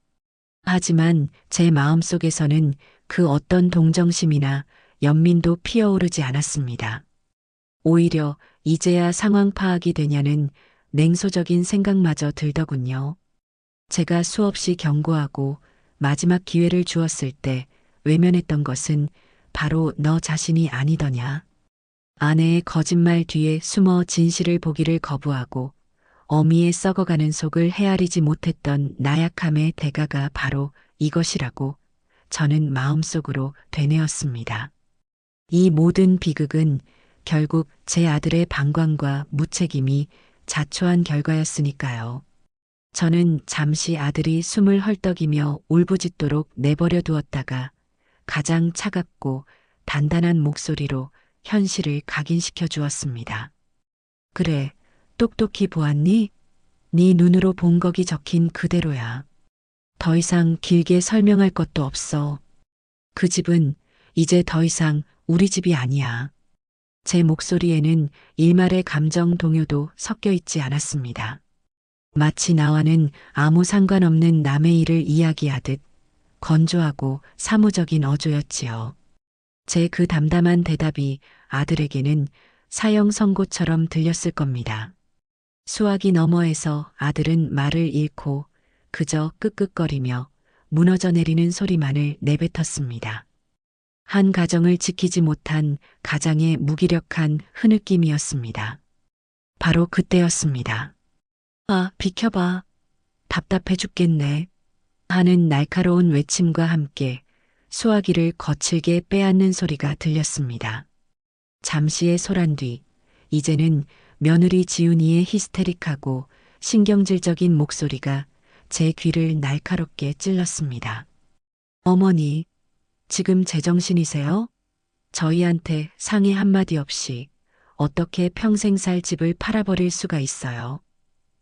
하지만 제 마음속에서는 그 어떤 동정심이나 연민도 피어오르지 않았습니다. 오히려 이제야 상황 파악이 되냐는 냉소적인 생각마저 들더군요. 제가 수없이 경고하고 마지막 기회를 주었을 때 외면했던 것은 바로 너 자신이 아니더냐. 아내의 거짓말 뒤에 숨어 진실을 보기를 거부하고 어미의 썩어가는 속을 헤아리지 못했던 나약함의 대가가 바로 이것이라고 저는 마음속으로 되뇌었습니다. 이 모든 비극은 결국 제 아들의 방광과 무책임이 자초한 결과였으니까요. 저는 잠시 아들이 숨을 헐떡이며 울부짖도록 내버려 두었다가 가장 차갑고 단단한 목소리로 현실을 각인시켜 주었습니다. 그래, 똑똑히 보았니? 네 눈으로 본 거기 적힌 그대로야. 더 이상 길게 설명할 것도 없어. 그 집은 이제 더 이상 우리 집이 아니야. 제 목소리에는 일말의 감정 동요도 섞여 있지 않았습니다. 마치 나와는 아무 상관없는 남의 일을 이야기하듯 건조하고 사무적인 어조였지요. 제 그 담담한 대답이 아들에게는 사형 선고처럼 들렸을 겁니다. 수화기 너머에서 아들은 말을 잃고 그저 끄끄거리며 무너져 내리는 소리만을 내뱉었습니다. 한 가정을 지키지 못한 가장의 무기력한 흐느낌이었습니다. 바로 그때였습니다. 아, 비켜봐. 답답해 죽겠네. 하는 날카로운 외침과 함께 수화기를 거칠게 빼앗는 소리가 들렸습니다. 잠시의 소란 뒤, 이제는 며느리 지훈이의 히스테릭하고 신경질적인 목소리가 제 귀를 날카롭게 찔렀습니다. 어머니, 지금 제정신이세요? 저희한테 상의 한마디 없이 어떻게 평생 살 집을 팔아버릴 수가 있어요?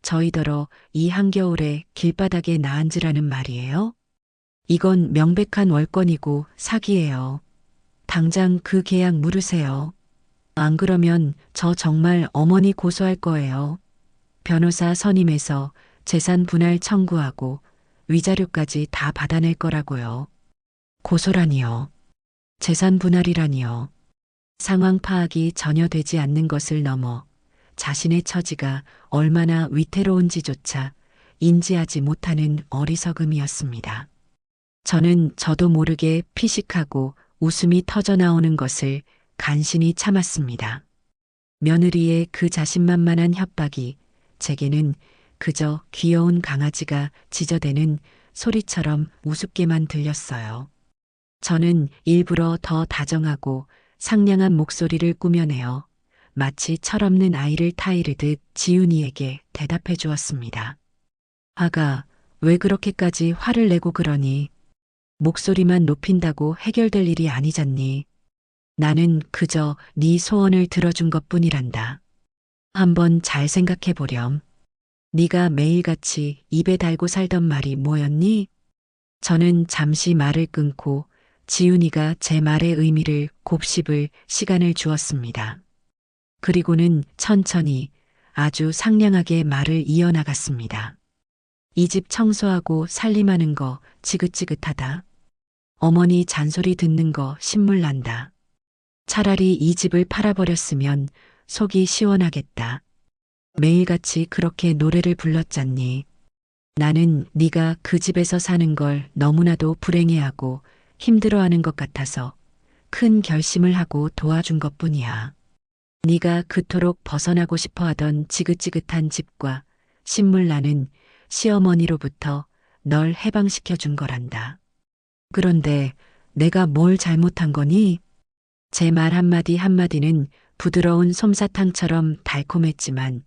저희더러 이 한겨울에 길바닥에 나앉으라는 말이에요? 이건 명백한 월권이고 사기예요. 당장 그 계약 물으세요. 안 그러면 저 정말 어머니 고소할 거예요. 변호사 선임해서 재산 분할 청구하고 위자료까지 다 받아낼 거라고요. 고소라니요. 재산 분할이라니요. 상황 파악이 전혀 되지 않는 것을 넘어 자신의 처지가 얼마나 위태로운지조차 인지하지 못하는 어리석음이었습니다. 저는 저도 모르게 피식하고 웃음이 터져 나오는 것을 간신히 참았습니다. 며느리의 그 자신만만한 협박이 제게는 그저 귀여운 강아지가 짖어대는 소리처럼 우습게만 들렸어요. 저는 일부러 더 다정하고 상냥한 목소리를 꾸며내어 마치 철없는 아이를 타이르듯 지훈이에게 대답해 주었습니다. 아가, 왜 그렇게까지 화를 내고 그러니? 목소리만 높인다고 해결될 일이 아니잖니. 나는 그저 네 소원을 들어준 것뿐이란다. 한번 잘 생각해 보렴. 네가 매일같이 입에 달고 살던 말이 뭐였니? 저는 잠시 말을 끊고 지훈이가 제 말의 의미를 곱씹을 시간을 주었습니다. 그리고는 천천히 아주 상냥하게 말을 이어나갔습니다. 이 집 청소하고 살림하는 거 지긋지긋하다. 어머니 잔소리 듣는 거 신물난다. 차라리 이 집을 팔아버렸으면 속이 시원하겠다. 매일같이 그렇게 노래를 불렀잖니. 나는 네가 그 집에서 사는 걸 너무나도 불행해하고 힘들어하는 것 같아서 큰 결심을 하고 도와준 것뿐이야. 네가 그토록 벗어나고 싶어하던 지긋지긋한 집과 신물나는 시어머니로부터 널 해방시켜 준 거란다. 그런데 내가 뭘 잘못한 거니? 제 말 한마디 한마디는 부드러운 솜사탕처럼 달콤했지만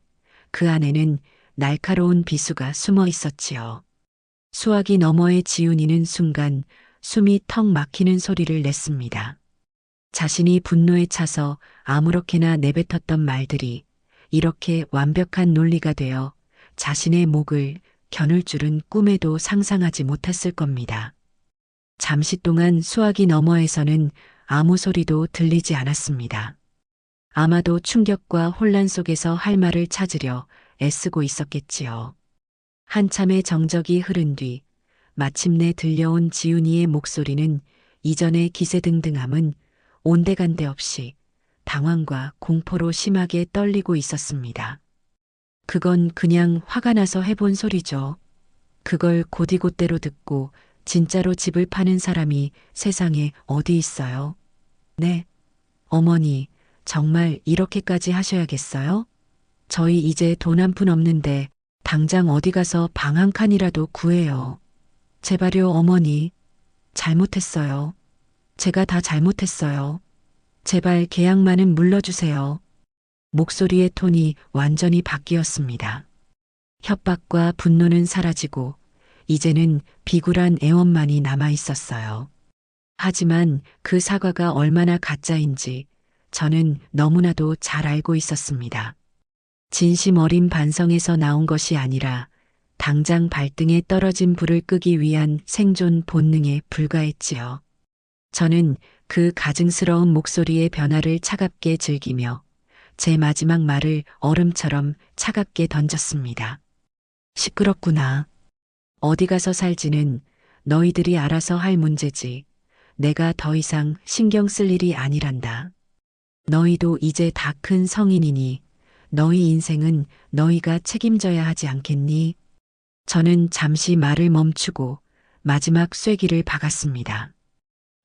그 안에는 날카로운 비수가 숨어 있었지요. 수화기 너머의 지훈이는 순간 숨이 턱 막히는 소리를 냈습니다. 자신이 분노에 차서 아무렇게나 내뱉었던 말들이 이렇게 완벽한 논리가 되어 자신의 목을 겨눌 줄은 꿈에도 상상하지 못했을 겁니다. 잠시 동안 수화기 너머에서는 아무 소리도 들리지 않았습니다. 아마도 충격과 혼란 속에서 할 말을 찾으려 애쓰고 있었겠지요. 한참의 정적이 흐른 뒤 마침내 들려온 지훈이의 목소리는 이전의 기세등등함은 온데간데 없이 당황과 공포로 심하게 떨리고 있었습니다. 그건 그냥 화가 나서 해본 소리죠. 그걸 곧이곧대로 듣고 진짜로 집을 파는 사람이 세상에 어디 있어요? 네. 어머니, 정말 이렇게까지 하셔야겠어요? 저희 이제 돈 한 푼 없는데 당장 어디 가서 방 한 칸이라도 구해요. 제발요, 어머니. 잘못했어요. 제가 다 잘못했어요. 제발 계약만은 물러주세요. 목소리의 톤이 완전히 바뀌었습니다. 협박과 분노는 사라지고 이제는 비굴한 애원만이 남아 있었어요. 하지만 그 사과가 얼마나 가짜인지 저는 너무나도 잘 알고 있었습니다. 진심 어린 반성에서 나온 것이 아니라 당장 발등에 떨어진 불을 끄기 위한 생존 본능에 불과했지요. 저는 그 가증스러운 목소리의 변화를 차갑게 즐기며 제 마지막 말을 얼음처럼 차갑게 던졌습니다. 시끄럽구나. 어디 가서 살지는 너희들이 알아서 할 문제지. 내가 더 이상 신경 쓸 일이 아니란다. 너희도 이제 다 큰 성인이니 너희 인생은 너희가 책임져야 하지 않겠니? 저는 잠시 말을 멈추고 마지막 쐐기를 박았습니다.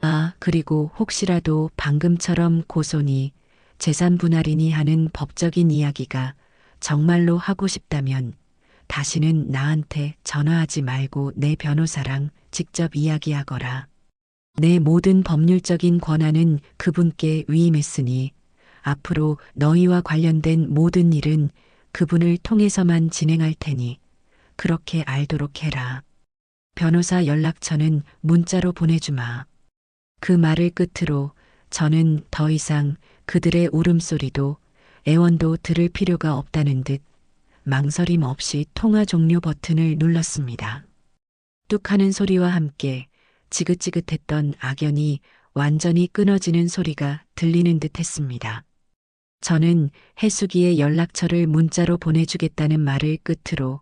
아, 그리고 혹시라도 방금처럼 고소니 재산 분할이니 하는 법적인 이야기가 정말로 하고 싶다면 다시는 나한테 전화하지 말고 내 변호사랑 직접 이야기하거라. 내 모든 법률적인 권한은 그분께 위임했으니 앞으로 너희와 관련된 모든 일은 그분을 통해서만 진행할 테니 그렇게 알도록 해라. 변호사 연락처는 문자로 보내주마. 그 말을 끝으로 저는 더 이상 그들의 울음소리도 애원도 들을 필요가 없다는 듯 망설임 없이 통화 종료 버튼을 눌렀습니다. 뚝 하는 소리와 함께 지긋지긋했던 악연이 완전히 끊어지는 소리가 들리는 듯 했습니다. 저는 해수기의 연락처를 문자로 보내주겠다는 말을 끝으로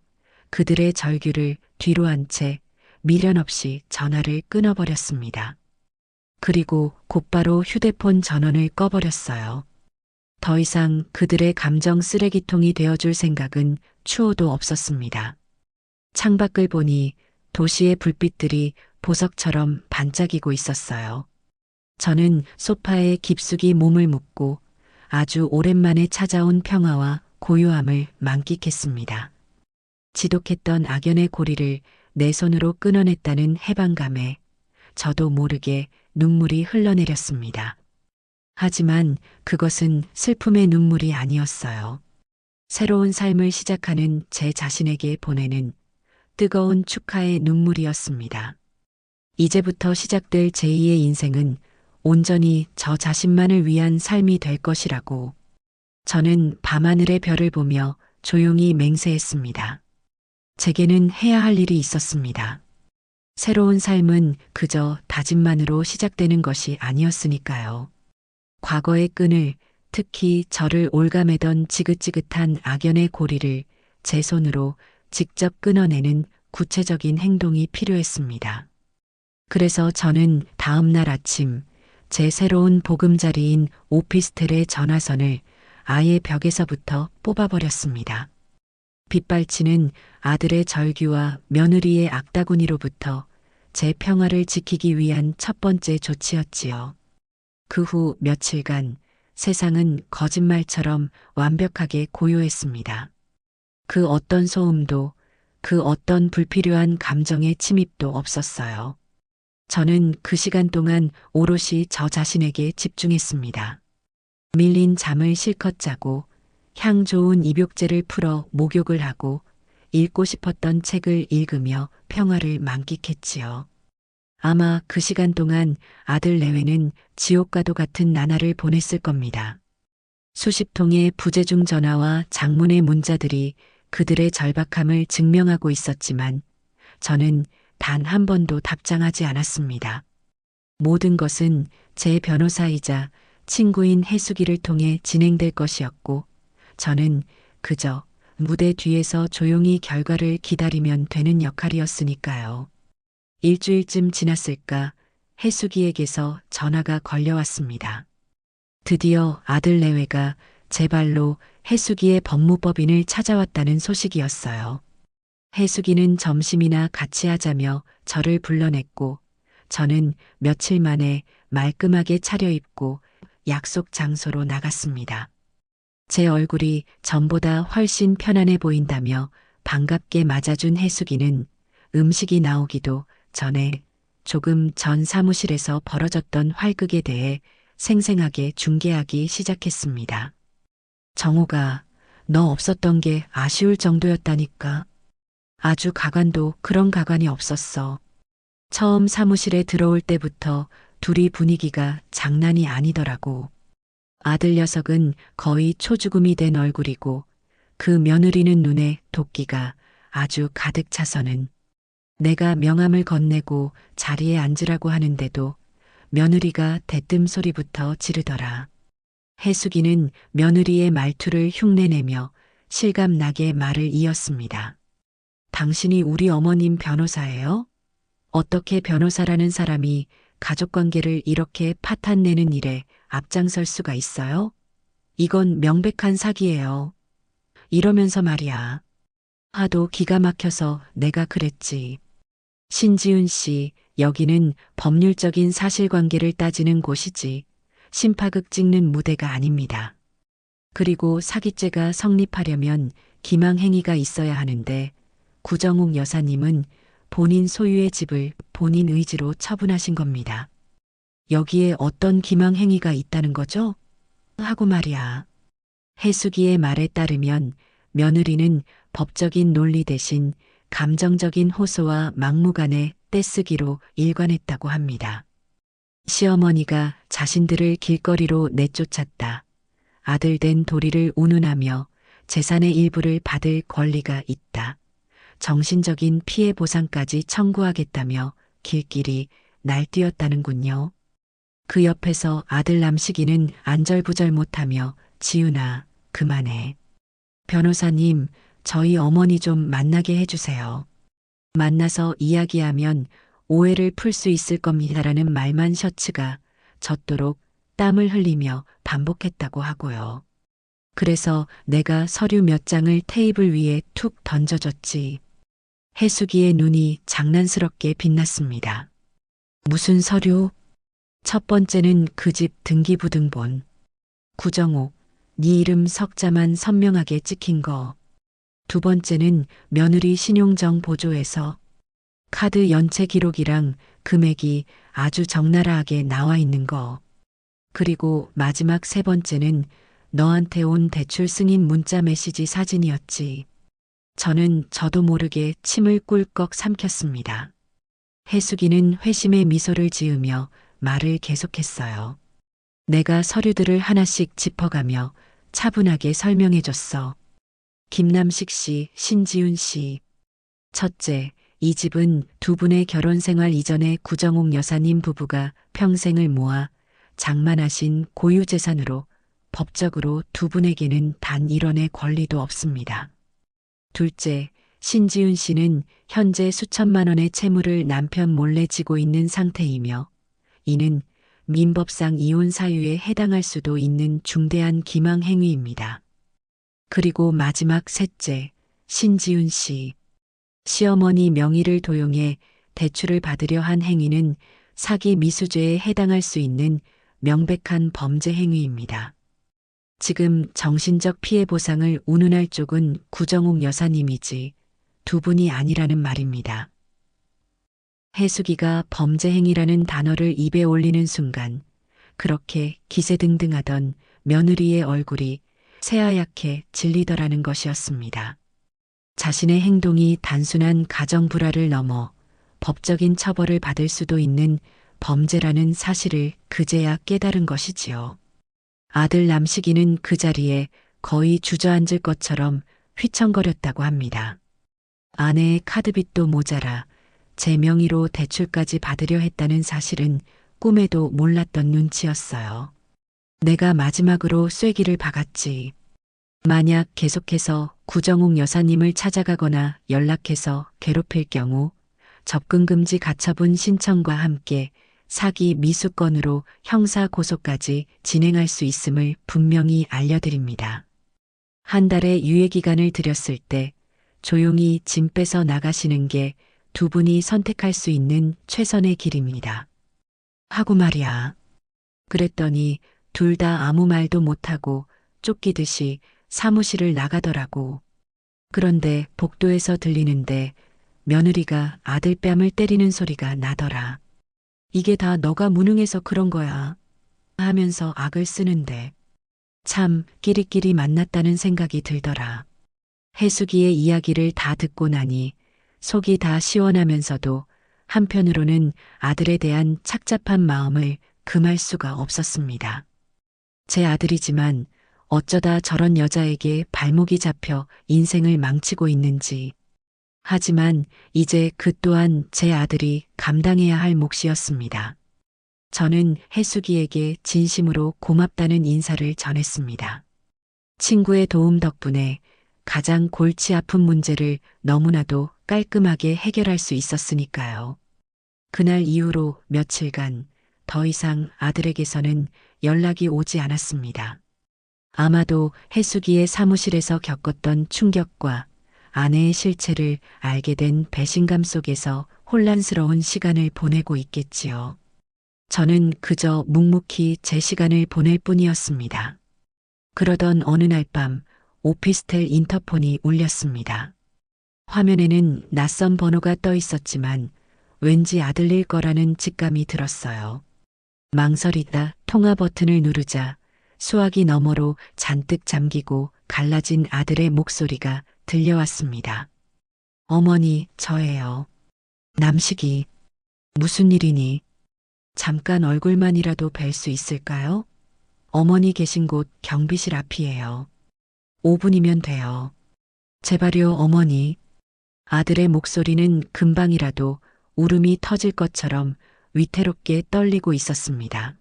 그들의 절규를 뒤로 한 채 미련 없이 전화를 끊어버렸습니다. 그리고 곧바로 휴대폰 전원을 꺼버렸어요. 더 이상 그들의 감정 쓰레기통이 되어줄 생각은 추호도 없었습니다. 창밖을 보니 도시의 불빛들이 보석처럼 반짝이고 있었어요. 저는 소파에 깊숙이 몸을 묻고 아주 오랜만에 찾아온 평화와 고요함을 만끽했습니다. 지독했던 악연의 고리를 내 손으로 끊어냈다는 해방감에 저도 모르게 눈물이 흘러내렸습니다. 하지만 그것은 슬픔의 눈물이 아니었어요. 새로운 삶을 시작하는 제 자신에게 보내는 뜨거운 축하의 눈물이었습니다. 이제부터 시작될 제2의 인생은 온전히 저 자신만을 위한 삶이 될 것이라고 저는 밤하늘의 별을 보며 조용히 맹세했습니다. 제게는 해야 할 일이 있었습니다. 새로운 삶은 그저 다짐만으로 시작되는 것이 아니었으니까요. 과거의 끈을, 특히 저를 올가매던 지긋지긋한 악연의 고리를 제 손으로 직접 끊어내는 구체적인 행동이 필요했습니다. 그래서 저는 다음 날 아침 제 새로운 보금자리인 오피스텔의 전화선을 아예 벽에서부터 뽑아버렸습니다. 빗발치는 아들의 절규와 며느리의 악다구니로부터 제 평화를 지키기 위한 첫 번째 조치였지요. 그 후 며칠간 세상은 거짓말처럼 완벽하게 고요했습니다. 그 어떤 소음도, 그 어떤 불필요한 감정의 침입도 없었어요. 저는 그 시간 동안 오롯이 저 자신에게 집중했습니다. 밀린 잠을 실컷 자고 향 좋은 입욕제를 풀어 목욕을 하고 읽고 싶었던 책을 읽으며 평화를 만끽했지요. 아마 그 시간 동안 아들 내외는 지옥과도 같은 나날을 보냈을 겁니다. 수십 통의 부재중 전화와 장문의 문자들이 그들의 절박함을 증명하고 있었지만 저는 단 한 번도 답장하지 않았습니다. 모든 것은 제 변호사이자 친구인 해수기를 통해 진행될 것이었고 저는 그저 무대 뒤에서 조용히 결과를 기다리면 되는 역할이었으니까요. 일주일쯤 지났을까 해수기에게서 전화가 걸려왔습니다. 드디어 아들 내외가 제 발로 해수기의 법무법인을 찾아왔다는 소식이었어요. 해수기는 점심이나 같이 하자며 저를 불러냈고 저는 며칠 만에 말끔하게 차려입고 약속 장소로 나갔습니다. 제 얼굴이 전보다 훨씬 편안해 보인다며 반갑게 맞아준 해수기는 음식이 나오기도 전에 조금 전 사무실에서 벌어졌던 활극에 대해 생생하게 중계하기 시작했습니다. 정호가 너 없었던 게 아쉬울 정도였다니까. 아주 가관도 그런 가관이 없었어. 처음 사무실에 들어올 때부터 둘이 분위기가 장난이 아니더라고. 아들 녀석은 거의 초죽음이 된 얼굴이고 그 며느리는 눈에 도끼가 아주 가득 차서는 내가 명함을 건네고 자리에 앉으라고 하는데도 며느리가 대뜸 소리부터 지르더라. 해수기는 며느리의 말투를 흉내내며 실감나게 말을 이었습니다. 당신이 우리 어머님 변호사예요? 어떻게 변호사라는 사람이 가족관계를 이렇게 파탄내는 일에 앞장설 수가 있어요? 이건 명백한 사기예요. 이러면서 말이야. 하도 기가 막혀서 내가 그랬지. 신지훈 씨, 여기는 법률적인 사실관계를 따지는 곳이지 심파극 찍는 무대가 아닙니다. 그리고 사기죄가 성립하려면 기망행위가 있어야 하는데 구정욱 여사님은 본인 소유의 집을 본인 의지로 처분하신 겁니다. 여기에 어떤 기망행위가 있다는 거죠? 하고 말이야. 해수기의 말에 따르면 며느리는 법적인 논리 대신 감정적인 호소와 막무가내 떼쓰기로 일관했다고 합니다. 시어머니가 자신들을 길거리로 내쫓았다. 아들 된 도리를 운운하며 재산의 일부를 받을 권리가 있다. 정신적인 피해 보상까지 청구하겠다며 길길이 날뛰었다는군요. 그 옆에서 아들 남식이는 안절부절 못하며 지훈아, 그만해. 변호사님, 저희 어머니 좀 만나게 해주세요. 만나서 이야기하면 오해를 풀 수 있을 겁니다라는 말만 셔츠가 젖도록 땀을 흘리며 반복했다고 하고요. 그래서 내가 서류 몇 장을 테이블 위에 툭 던져줬지. 해수기의 눈이 장난스럽게 빛났습니다. 무슨 서류? 첫 번째는 그 집 등기부등본. 구정옥, 네 이름 석자만 선명하게 찍힌 거. 두 번째는 며느리 신용정 보조에서 카드 연체 기록이랑 금액이 아주 적나라하게 나와 있는 거. 그리고 마지막 세 번째는 너한테 온 대출 승인 문자 메시지 사진이었지. 저는 저도 모르게 침을 꿀꺽 삼켰습니다. 해수기는 회심의 미소를 지으며 말을 계속했어요. 내가 서류들을 하나씩 짚어가며 차분하게 설명해줬어. 김남식 씨, 신지훈 씨. 첫째, 이 집은 두 분의 결혼 생활 이전에 구정옥 여사님 부부가 평생을 모아 장만하신 고유재산으로 법적으로 두 분에게는 단 1원의 권리도 없습니다. 둘째, 신지훈 씨는 현재 수천만 원의 채무를 남편 몰래 지고 있는 상태이며 이는 민법상 이혼 사유에 해당할 수도 있는 중대한 기망 행위입니다. 그리고 마지막 셋째, 신지훈 씨. 시어머니 명의를 도용해 대출을 받으려 한 행위는 사기 미수죄에 해당할 수 있는 명백한 범죄 행위입니다. 지금 정신적 피해 보상을 운운할 쪽은 구정옥 여사님이지 두 분이 아니라는 말입니다. 해수기가 범죄 행위라는 단어를 입에 올리는 순간 그렇게 기세등등하던 며느리의 얼굴이 새하얗게 질리더라는 것이었습니다. 자신의 행동이 단순한 가정 불화를 넘어 법적인 처벌을 받을 수도 있는 범죄라는 사실을 그제야 깨달은 것이지요. 아들 남식이는 그 자리에 거의 주저앉을 것처럼 휘청거렸다고 합니다. 아내의 카드빚도 모자라 제 명의로 대출까지 받으려 했다는 사실은 꿈에도 몰랐던 눈치였어요. 내가 마지막으로 쐐기를 박았지. 만약 계속해서 구정옥 여사님을 찾아가거나 연락해서 괴롭힐 경우 접근금지 가처분 신청과 함께 사기 미수건으로 형사 고소까지 진행할 수 있음을 분명히 알려드립니다. 한 달의 유예기간을 드렸을 때 조용히 짐 빼서 나가시는 게 두 분이 선택할 수 있는 최선의 길입니다. 하고 말이야. 그랬더니 둘 다 아무 말도 못하고 쫓기듯이 사무실을 나가더라고. 그런데 복도에서 들리는데 며느리가 아들 뺨을 때리는 소리가 나더라. 이게 다 너가 무능해서 그런 거야. 하면서 악을 쓰는데 참 끼리끼리 만났다는 생각이 들더라. 해수기의 이야기를 다 듣고 나니 속이 다 시원하면서도 한편으로는 아들에 대한 착잡한 마음을 금할 수가 없었습니다. 제 아들이지만 어쩌다 저런 여자에게 발목이 잡혀 인생을 망치고 있는지. 하지만 이제 그 또한 제 아들이 감당해야 할 몫이었습니다. 저는 해수기에게 진심으로 고맙다는 인사를 전했습니다. 친구의 도움 덕분에 가장 골치 아픈 문제를 너무나도 깔끔하게 해결할 수 있었으니까요. 그날 이후로 며칠간 더 이상 아들에게서는 연락이 오지 않았습니다. 아마도 해수기의 사무실에서 겪었던 충격과 아내의 실체를 알게 된 배신감 속에서 혼란스러운 시간을 보내고 있겠지요. 저는 그저 묵묵히 제 시간을 보낼 뿐이었습니다. 그러던 어느 날 밤 오피스텔 인터폰이 울렸습니다. 화면에는 낯선 번호가 떠 있었지만 왠지 아들일 거라는 직감이 들었어요. 망설이다 통화 버튼을 누르자 수화기 너머로 잔뜩 잠기고 갈라진 아들의 목소리가 들려왔습니다. 어머니, 저예요. 남식이. 무슨 일이니? 잠깐 얼굴만이라도 뵐 수 있을까요? 어머니 계신 곳 경비실 앞이에요. 5분이면 돼요. 제발요, 어머니. 아들의 목소리는 금방이라도 울음이 터질 것처럼 위태롭게 떨리고 있었습니다.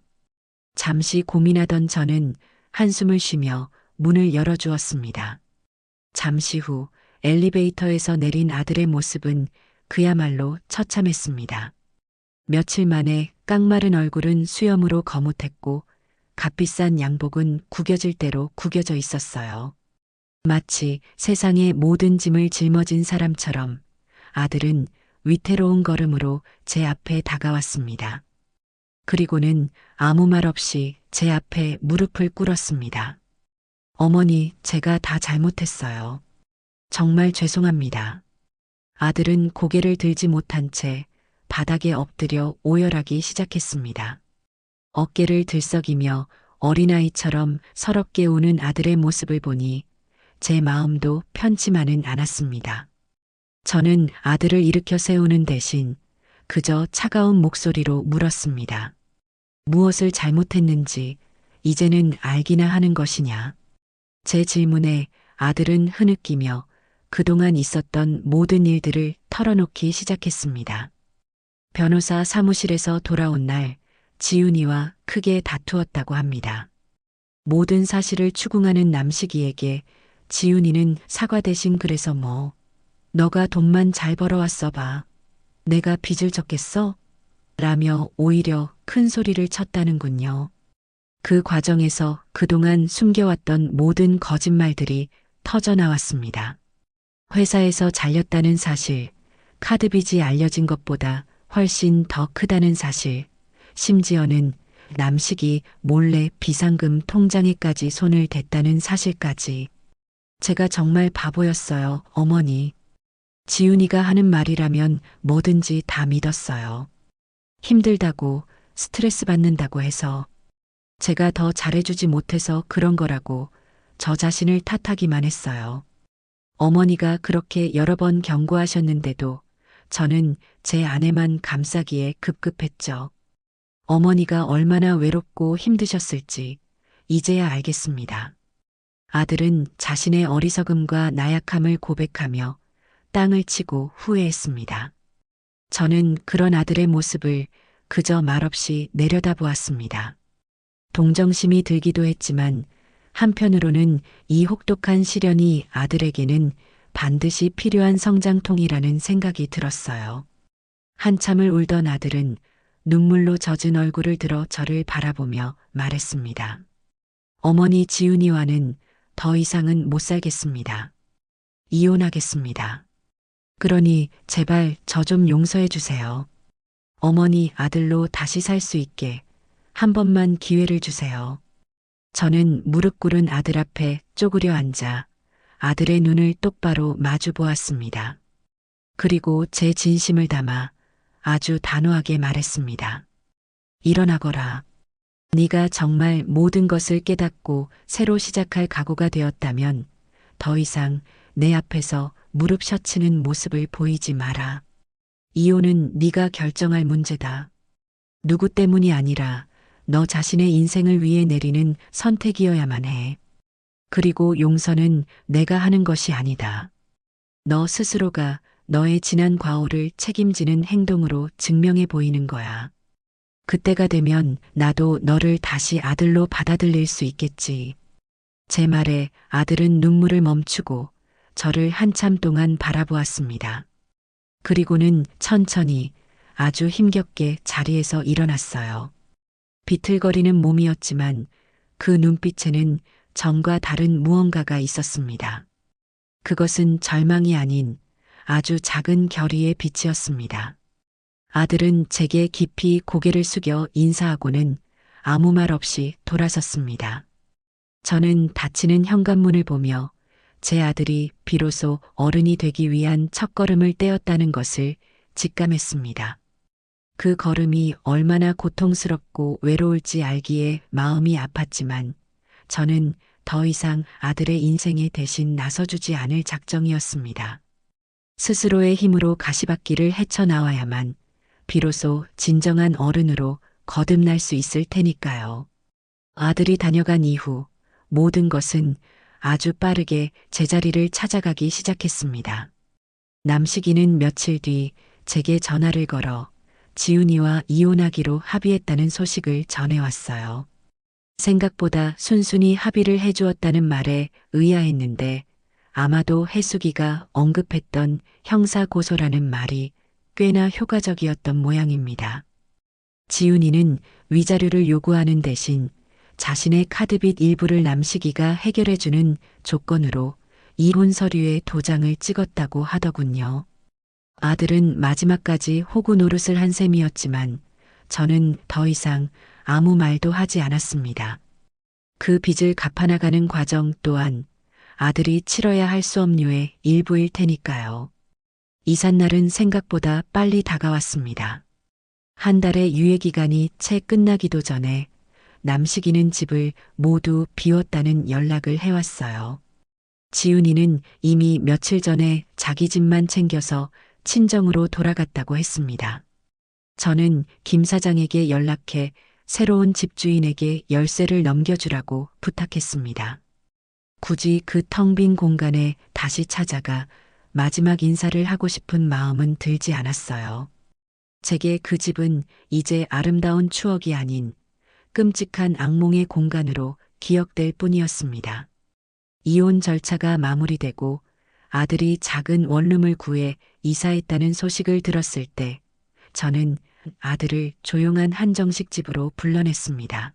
잠시 고민하던 저는 한숨을 쉬며 문을 열어주었습니다. 잠시 후 엘리베이터에서 내린 아들의 모습은 그야말로 처참했습니다. 며칠 만에 깡마른 얼굴은 수염으로 거뭇했고 값비싼 양복은 구겨질 대로 구겨져 있었어요. 마치 세상의 모든 짐을 짊어진 사람처럼 아들은 위태로운 걸음으로 제 앞에 다가왔습니다. 그리고는 아무 말 없이 제 앞에 무릎을 꿇었습니다. 어머니, 제가 다 잘못했어요. 정말 죄송합니다. 아들은 고개를 들지 못한 채 바닥에 엎드려 오열하기 시작했습니다. 어깨를 들썩이며 어린아이처럼 서럽게 우는 아들의 모습을 보니 제 마음도 편치만은 않았습니다. 저는 아들을 일으켜 세우는 대신 그저 차가운 목소리로 물었습니다. 무엇을 잘못했는지 이제는 알기나 하는 것이냐. 제 질문에 아들은 흐느끼며 그동안 있었던 모든 일들을 털어놓기 시작했습니다. 변호사 사무실에서 돌아온 날 지훈이와 크게 다투었다고 합니다. 모든 사실을 추궁하는 남식이에게 지훈이는 사과 대신 그래서 뭐 너가 돈만 잘 벌어왔어 봐. 내가 빚을 졌겠어? 라며 오히려 큰 소리를 쳤다는군요. 그 과정에서 그동안 숨겨왔던 모든 거짓말들이 터져나왔습니다. 회사에서 잘렸다는 사실, 카드빚이 알려진 것보다 훨씬 더 크다는 사실, 심지어는 남식이 몰래 비상금 통장에까지 손을 댔다는 사실까지. 제가 정말 바보였어요, 어머니. 지훈이가 하는 말이라면 뭐든지 다 믿었어요. 힘들다고, 스트레스 받는다고 해서 제가 더 잘해주지 못해서 그런 거라고 저 자신을 탓하기만 했어요. 어머니가 그렇게 여러 번 경고하셨는데도 저는 제 아내만 감싸기에 급급했죠. 어머니가 얼마나 외롭고 힘드셨을지 이제야 알겠습니다. 아들은 자신의 어리석음과 나약함을 고백하며 땅을 치고 후회했습니다. 저는 그런 아들의 모습을 그저 말없이 내려다보았습니다. 동정심이 들기도 했지만 한편으로는 이 혹독한 시련이 아들에게는 반드시 필요한 성장통이라는 생각이 들었어요. 한참을 울던 아들은 눈물로 젖은 얼굴을 들어 저를 바라보며 말했습니다. 어머니, 지훈이와는 더 이상은 못 살겠습니다. 이혼하겠습니다. 그러니 제발 저 좀 용서해 주세요. 어머니 아들로 다시 살 수 있게 한 번만 기회를 주세요. 저는 무릎 꿇은 아들 앞에 쪼그려 앉아 아들의 눈을 똑바로 마주 보았습니다. 그리고 제 진심을 담아 아주 단호하게 말했습니다. 일어나거라. 네가 정말 모든 것을 깨닫고 새로 시작할 각오가 되었다면 더 이상 내 앞에서 무릎 셔치는 모습을 보이지 마라. 이혼은 네가 결정할 문제다. 누구 때문이 아니라 너 자신의 인생을 위해 내리는 선택이어야만 해. 그리고 용서는 내가 하는 것이 아니다. 너 스스로가 너의 지난 과오를 책임지는 행동으로 증명해 보이는 거야. 그때가 되면 나도 너를 다시 아들로 받아들일 수 있겠지. 제 말에 아들은 눈물을 멈추고 저를 한참 동안 바라보았습니다. 그리고는 천천히 아주 힘겹게 자리에서 일어났어요. 비틀거리는 몸이었지만 그 눈빛에는 전과 다른 무언가가 있었습니다. 그것은 절망이 아닌 아주 작은 결의의 빛이었습니다. 아들은 제게 깊이 고개를 숙여 인사하고는 아무 말 없이 돌아섰습니다. 저는 닫히는 현관문을 보며 제 아들이 비로소 어른이 되기 위한 첫걸음을 떼었다는 것을 직감했습니다. 그 걸음이 얼마나 고통스럽고 외로울지 알기에 마음이 아팠지만 저는 더 이상 아들의 인생에 대신 나서주지 않을 작정이었습니다. 스스로의 힘으로 가시밭길을 헤쳐나와야만 비로소 진정한 어른으로 거듭날 수 있을 테니까요. 아들이 다녀간 이후 모든 것은 아주 빠르게 제자리를 찾아가기 시작했습니다. 남식이는 며칠 뒤 제게 전화를 걸어 지훈이와 이혼하기로 합의했다는 소식을 전해왔어요. 생각보다 순순히 합의를 해주었다는 말에 의아했는데 아마도 해숙이가 언급했던 형사고소라는 말이 꽤나 효과적이었던 모양입니다. 지훈이는 위자료를 요구하는 대신 자신의 카드빚 일부를 남식이가 해결해주는 조건으로 이혼 서류에 도장을 찍었다고 하더군요. 아들은 마지막까지 호구 노릇을 한 셈이었지만 저는 더 이상 아무 말도 하지 않았습니다. 그 빚을 갚아나가는 과정 또한 아들이 치러야 할 수업료의 일부일 테니까요. 이삿날은 생각보다 빨리 다가왔습니다. 한 달의 유예기간이 채 끝나기도 전에 남식이는 집을 모두 비웠다는 연락을 해왔어요. 지훈이는 이미 며칠 전에 자기 집만 챙겨서 친정으로 돌아갔다고 했습니다. 저는 김 사장에게 연락해 새로운 집주인에게 열쇠를 넘겨주라고 부탁했습니다. 굳이 그 텅 빈 공간에 다시 찾아가 마지막 인사를 하고 싶은 마음은 들지 않았어요. 제게 그 집은 이제 아름다운 추억이 아닌 끔찍한 악몽의 공간으로 기억될 뿐이었습니다. 이혼 절차가 마무리되고 아들이 작은 원룸을 구해 이사했다는 소식을 들었을 때 저는 아들을 조용한 한정식 집으로 불러냈습니다.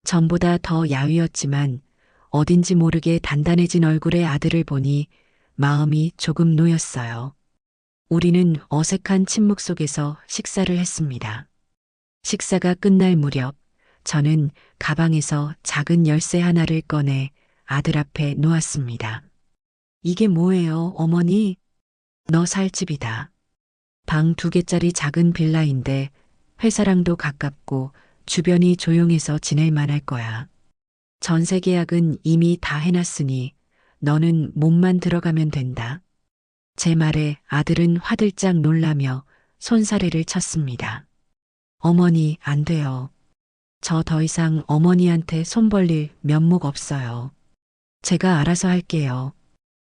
전보다 더 야위었지만 어딘지 모르게 단단해진 얼굴의 아들을 보니 마음이 조금 놓였어요. 우리는 어색한 침묵 속에서 식사를 했습니다. 식사가 끝날 무렵 저는 가방에서 작은 열쇠 하나를 꺼내 아들 앞에 놓았습니다. 이게 뭐예요, 어머니? 너 살 집이다. 방 2개짜리 작은 빌라인데 회사랑도 가깝고 주변이 조용해서 지낼 만할 거야. 전세 계약은 이미 다 해놨으니 너는 몸만 들어가면 된다. 제 말에 아들은 화들짝 놀라며 손사래를 쳤습니다. 어머니, 안 돼요. 저 더 이상 어머니한테 손 벌릴 면목 없어요. 제가 알아서 할게요.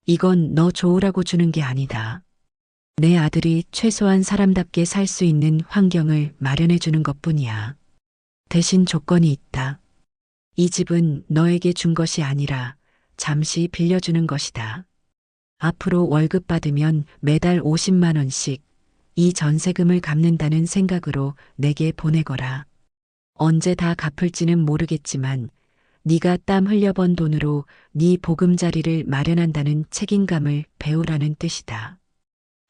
이건 너 좋으라고 주는 게 아니다. 내 아들이 최소한 사람답게 살 수 있는 환경을 마련해 주는 것뿐이야. 대신 조건이 있다. 이 집은 너에게 준 것이 아니라 잠시 빌려주는 것이다. 앞으로 월급 받으면 매달 50만 원씩 이 전세금을 갚는다는 생각으로 내게 보내거라. 언제 다 갚을지는 모르겠지만 네가 땀 흘려 번 돈으로 네 보금자리를 마련한다는 책임감을 배우라는 뜻이다.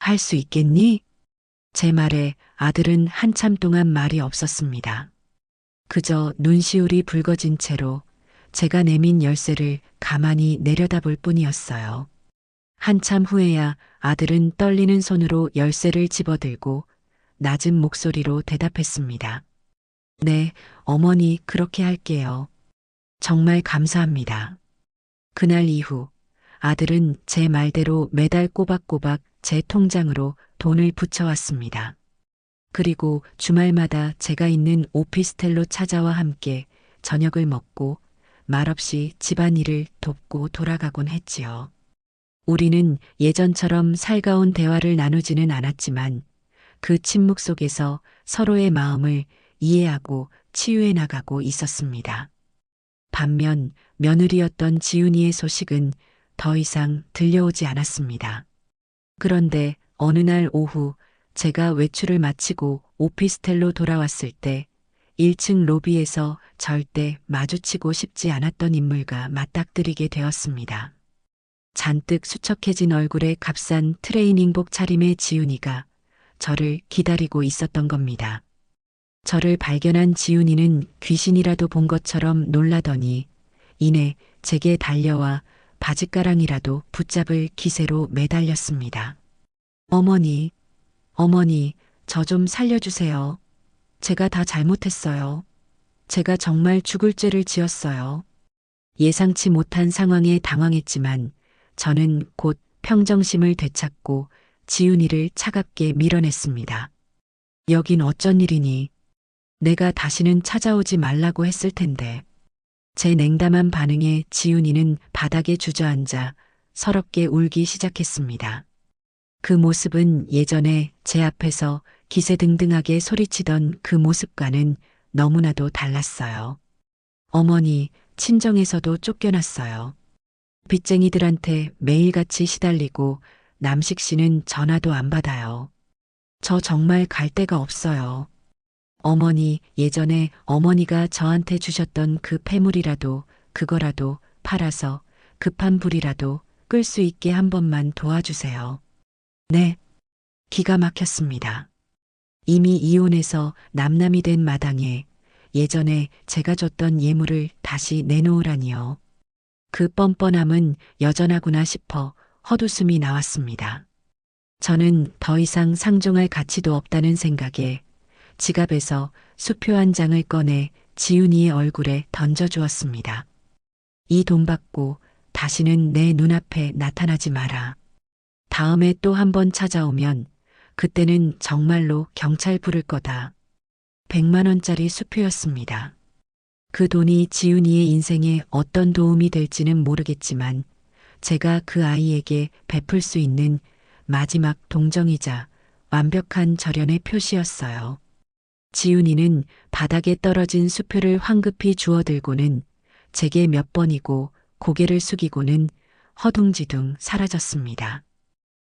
할 수 있겠니? 제 말에 아들은 한참 동안 말이 없었습니다. 그저 눈시울이 붉어진 채로 제가 내민 열쇠를 가만히 내려다볼 뿐이었어요. 한참 후에야 아들은 떨리는 손으로 열쇠를 집어들고 낮은 목소리로 대답했습니다. 네, 어머니 그렇게 할게요. 정말 감사합니다. 그날 이후 아들은 제 말대로 매달 꼬박꼬박 제 통장으로 돈을 붙여왔습니다. 그리고 주말마다 제가 있는 오피스텔로 찾아와 함께 저녁을 먹고 말없이 집안일을 돕고 돌아가곤 했지요. 우리는 예전처럼 살가운 대화를 나누지는 않았지만 그 침묵 속에서 서로의 마음을 이해하고 치유해 나가고 있었습니다. 반면 며느리였던 지훈이의 소식은 더 이상 들려오지 않았습니다. 그런데 어느 날 오후 제가 외출을 마치고 오피스텔로 돌아왔을 때 1층 로비에서 절대 마주치고 싶지 않았던 인물과 맞닥뜨리게 되었습니다. 잔뜩 수척해진 얼굴에 값싼 트레이닝복 차림의 지훈이가 저를 기다리고 있었던 겁니다. 저를 발견한 지훈이는 귀신이라도 본 것처럼 놀라더니 이내 제게 달려와 바짓가랑이라도 붙잡을 기세로 매달렸습니다. 어머니, 어머니, 저 좀 살려주세요. 제가 다 잘못했어요. 제가 정말 죽을 죄를 지었어요. 예상치 못한 상황에 당황했지만 저는 곧 평정심을 되찾고 지훈이를 차갑게 밀어냈습니다. 여긴 어쩐 일이니? 내가 다시는 찾아오지 말라고 했을 텐데. 제 냉담한 반응에 지훈이는 바닥에 주저앉아 서럽게 울기 시작했습니다. 그 모습은 예전에 제 앞에서 기세등등하게 소리치던 그 모습과는 너무나도 달랐어요. 어머니, 친정에서도 쫓겨났어요. 빚쟁이들한테 매일같이 시달리고 남식 씨는 전화도 안 받아요. 저 정말 갈 데가 없어요. 어머니, 예전에 어머니가 저한테 주셨던 그 폐물이라도 그거라도 팔아서 급한 불이라도 끌 수 있게 한 번만 도와주세요. 네. 기가 막혔습니다. 이미 이혼해서 남남이 된 마당에 예전에 제가 줬던 예물을 다시 내놓으라니요. 그 뻔뻔함은 여전하구나 싶어 헛웃음이 나왔습니다. 저는 더 이상 상종할 가치도 없다는 생각에 지갑에서 수표 한 장을 꺼내 지훈이의 얼굴에 던져주었습니다. 이 돈 받고 다시는 내 눈앞에 나타나지 마라. 다음에 또 한 번 찾아오면 그때는 정말로 경찰 부를 거다. 100만 원짜리 수표였습니다. 그 돈이 지훈이의 인생에 어떤 도움이 될지는 모르겠지만 제가 그 아이에게 베풀 수 있는 마지막 동정이자 완벽한 절연의 표시였어요. 지훈이는 바닥에 떨어진 수표를 황급히 주워들고는 제게 몇 번이고 고개를 숙이고는 허둥지둥 사라졌습니다.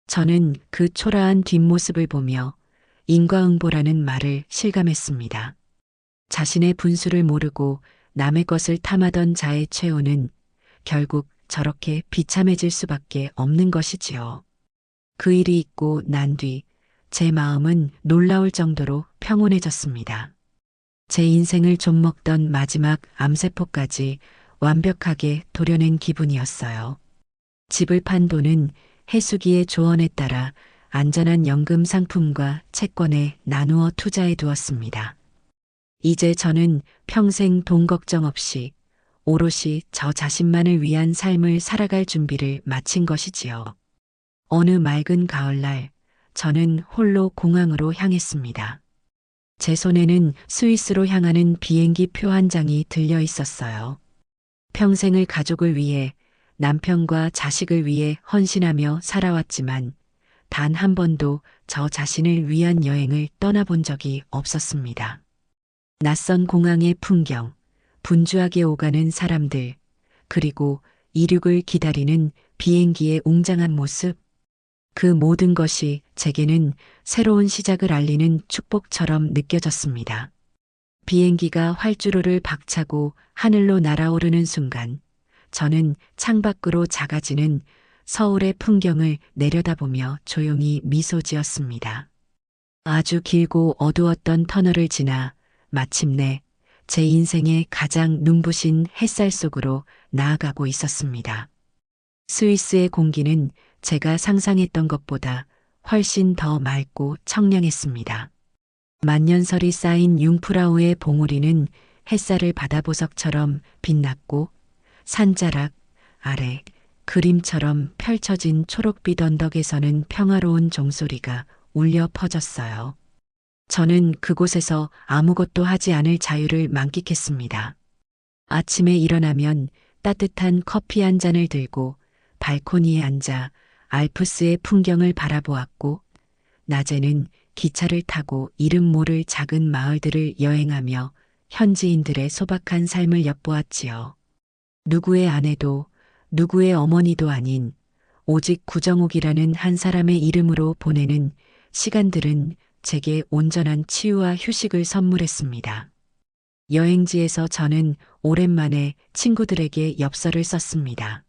저는 그 초라한 뒷모습을 보며 인과응보라는 말을 실감했습니다. 자신의 분수를 모르고 남의 것을 탐하던 자의 최후는 결국 저렇게 비참해질 수밖에 없는 것이지요. 그 일이 있고 난 뒤 제 마음은 놀라울 정도로 평온해졌습니다. 제 인생을 좀먹던 마지막 암세포까지 완벽하게 도려낸 기분이었어요. 집을 판 돈은 해수기의 조언에 따라 안전한 연금 상품과 채권에 나누어 투자해 두었습니다. 이제 저는 평생 돈 걱정 없이 오롯이 저 자신만을 위한 삶을 살아갈 준비를 마친 것이지요. 어느 맑은 가을날 저는 홀로 공항으로 향했습니다. 제 손에는 스위스로 향하는 비행기 표 한 장이 들려 있었어요. 평생을 가족을 위해 남편과 자식을 위해 헌신하며 살아왔지만 단 한 번도 저 자신을 위한 여행을 떠나본 적이 없었습니다. 낯선 공항의 풍경, 분주하게 오가는 사람들, 그리고 이륙을 기다리는 비행기의 웅장한 모습. 그 모든 것이 제게는 새로운 시작을 알리는 축복처럼 느껴졌습니다. 비행기가 활주로를 박차고 하늘로 날아오르는 순간 저는 창밖으로 작아지는 서울의 풍경을 내려다보며 조용히 미소 지었습니다. 아주 길고 어두웠던 터널을 지나 마침내 제 인생의 가장 눈부신 햇살 속으로 나아가고 있었습니다. 스위스의 공기는 제가 상상했던 것보다 훨씬 더 맑고 청량했습니다. 만년설이 쌓인 융프라우의 봉우리는 햇살을 바다보석처럼 빛났고 산자락 아래 그림처럼 펼쳐진 초록빛 언덕에서는 평화로운 종소리가 울려 퍼졌어요. 저는 그곳에서 아무것도 하지 않을 자유를 만끽했습니다. 아침에 일어나면 따뜻한 커피 한 잔을 들고 발코니에 앉아 알프스의 풍경을 바라보았고, 낮에는 기차를 타고 이름 모를 작은 마을들을 여행하며 현지인들의 소박한 삶을 엿보았지요. 누구의 아내도 누구의 어머니도 아닌 오직 구정옥이라는 한 사람의 이름으로 보내는 시간들은 제게 온전한 치유와 휴식을 선물했습니다. 여행지에서 저는 오랜만에 친구들에게 엽서를 썼습니다.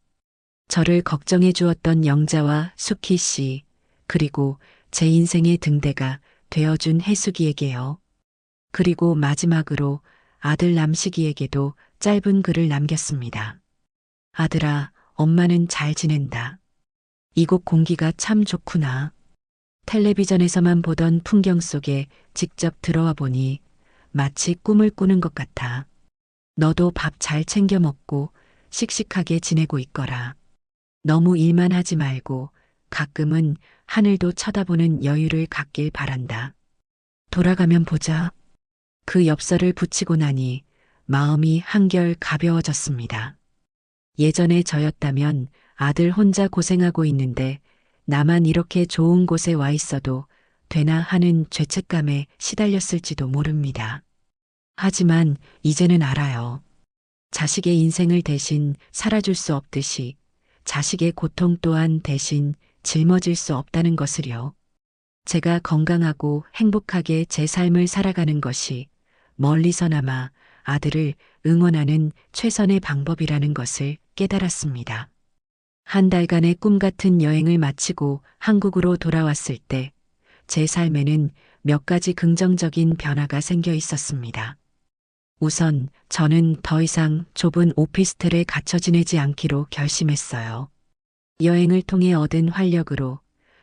저를 걱정해 주었던 영자와 수키 씨, 그리고 제 인생의 등대가 되어준 혜숙이에게요. 그리고 마지막으로 아들 남식이에게도 짧은 글을 남겼습니다. 아들아, 엄마는 잘 지낸다. 이곳 공기가 참 좋구나. 텔레비전에서만 보던 풍경 속에 직접 들어와 보니 마치 꿈을 꾸는 것 같아. 너도 밥 잘 챙겨 먹고 씩씩하게 지내고 있거라. 너무 일만 하지 말고 가끔은 하늘도 쳐다보는 여유를 갖길 바란다. 돌아가면 보자. 그 엽서를 붙이고 나니 마음이 한결 가벼워졌습니다. 예전에 저였다면 아들 혼자 고생하고 있는데 나만 이렇게 좋은 곳에 와 있어도 되나 하는 죄책감에 시달렸을지도 모릅니다. 하지만 이제는 알아요. 자식의 인생을 대신 살아줄 수 없듯이 자식의 고통 또한 대신 짊어질 수 없다는 것을요. 제가 건강하고 행복하게 제 삶을 살아가는 것이 멀리서나마 아들을 응원하는 최선의 방법이라는 것을 깨달았습니다. 한 달간의 꿈 같은 여행을 마치고 한국으로 돌아왔을 때 제 삶에는 몇 가지 긍정적인 변화가 생겨 있었습니다. 우선 저는 더 이상 좁은 오피스텔에 갇혀 지내지 않기로 결심했어요. 여행을 통해 얻은 활력으로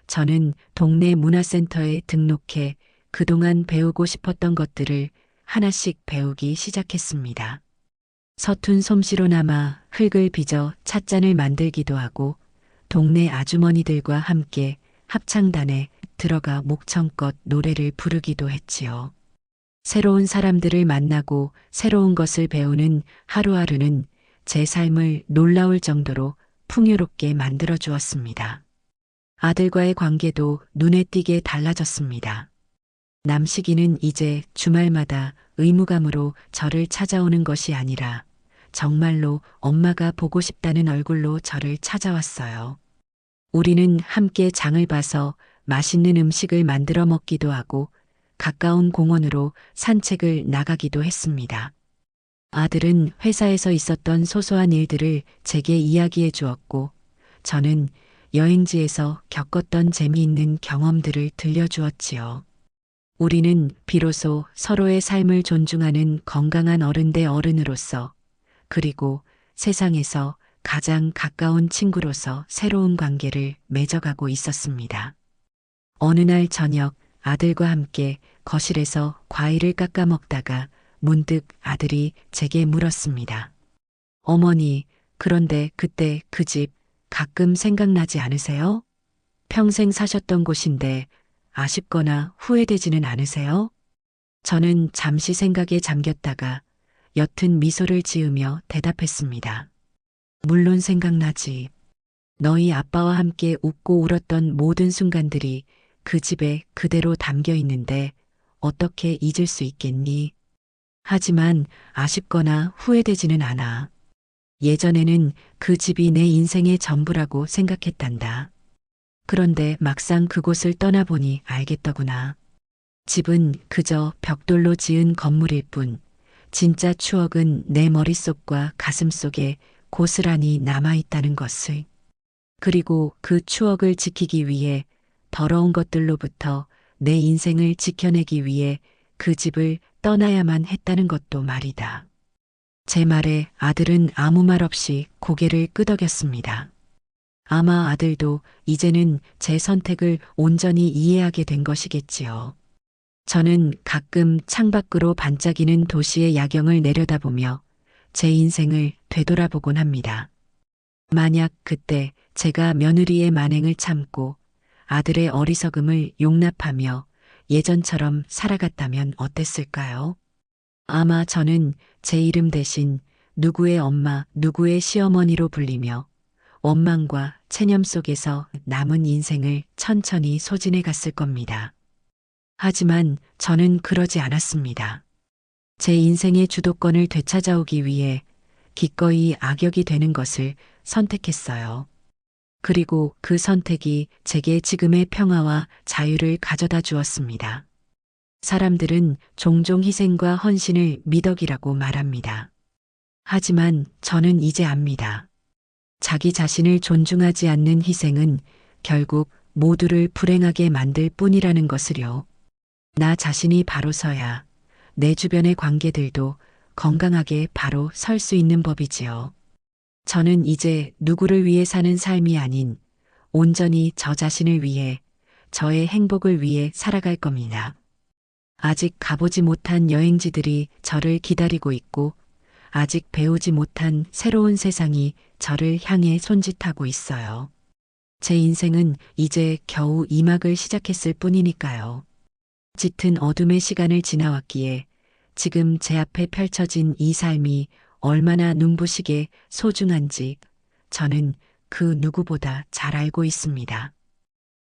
저는 동네 문화센터에 등록해 그동안 배우고 싶었던 것들을 하나씩 배우기 시작했습니다. 서툰 솜씨로나마 흙을 빚어 찻잔을 만들기도 하고 동네 아주머니들과 함께 합창단에 들어가 목청껏 노래를 부르기도 했지요. 새로운 사람들을 만나고 새로운 것을 배우는 하루하루는 제 삶을 놀라울 정도로 풍요롭게 만들어 주었습니다. 아들과의 관계도 눈에 띄게 달라졌습니다. 남식이는 이제 주말마다 의무감으로 저를 찾아오는 것이 아니라 정말로 엄마가 보고 싶다는 얼굴로 저를 찾아왔어요. 우리는 함께 장을 봐서 맛있는 음식을 만들어 먹기도 하고 가까운 공원으로 산책을 나가기도 했습니다. 아들은 회사에서 있었던 소소한 일들을 제게 이야기해 주었고 저는 여행지에서 겪었던 재미있는 경험들을 들려주었지요. 우리는 비로소 서로의 삶을 존중하는 건강한 어른 대 어른으로서 그리고 세상에서 가장 가까운 친구로서 새로운 관계를 맺어가고 있었습니다. 어느 날 저녁 아들과 함께 거실에서 과일을 깎아 먹다가 문득 아들이 제게 물었습니다. 어머니, 그런데 그때 그 집 가끔 생각나지 않으세요? 평생 사셨던 곳인데 아쉽거나 후회되지는 않으세요? 저는 잠시 생각에 잠겼다가 옅은 미소를 지으며 대답했습니다. 물론 생각나지. 너희 아빠와 함께 웃고 울었던 모든 순간들이 그 집에 그대로 담겨 있는데 어떻게 잊을 수 있겠니? 하지만 아쉽거나 후회되지는 않아. 예전에는 그 집이 내 인생의 전부라고 생각했단다. 그런데 막상 그곳을 떠나보니 알겠더구나. 집은 그저 벽돌로 지은 건물일 뿐, 진짜 추억은 내 머릿속과 가슴속에 고스란히 남아있다는 것을. 그리고 그 추억을 지키기 위해 더러운 것들로부터 내 인생을 지켜내기 위해 그 집을 떠나야만 했다는 것도 말이다. 제 말에 아들은 아무 말 없이 고개를 끄덕였습니다. 아마 아들도 이제는 제 선택을 온전히 이해하게 된 것이겠지요. 저는 가끔 창밖으로 반짝이는 도시의 야경을 내려다보며 제 인생을 되돌아보곤 합니다. 만약 그때 제가 며느리의 만행을 참고 아들의 어리석음을 용납하며 예전처럼 살아갔다면 어땠을까요? 아마 저는 제 이름 대신 누구의 엄마, 누구의 시어머니로 불리며 원망과 체념 속에서 남은 인생을 천천히 소진해 갔을 겁니다. 하지만 저는 그러지 않았습니다. 제 인생의 주도권을 되찾아오기 위해 기꺼이 악역이 되는 것을 선택했어요. 그리고 그 선택이 제게 지금의 평화와 자유를 가져다 주었습니다. 사람들은 종종 희생과 헌신을 미덕이라고 말합니다. 하지만 저는 이제 압니다. 자기 자신을 존중하지 않는 희생은 결국 모두를 불행하게 만들 뿐이라는 것을요. 나 자신이 바로 서야 내 주변의 관계들도 건강하게 바로 설 수 있는 법이지요. 저는 이제 누구를 위해 사는 삶이 아닌 온전히 저 자신을 위해, 저의 행복을 위해 살아갈 겁니다. 아직 가보지 못한 여행지들이 저를 기다리고 있고, 아직 배우지 못한 새로운 세상이 저를 향해 손짓하고 있어요. 제 인생은 이제 겨우 2막을 시작했을 뿐이니까요. 짙은 어둠의 시간을 지나왔기에 지금 제 앞에 펼쳐진 이 삶이 얼마나 눈부시게 소중한지 저는 그 누구보다 잘 알고 있습니다.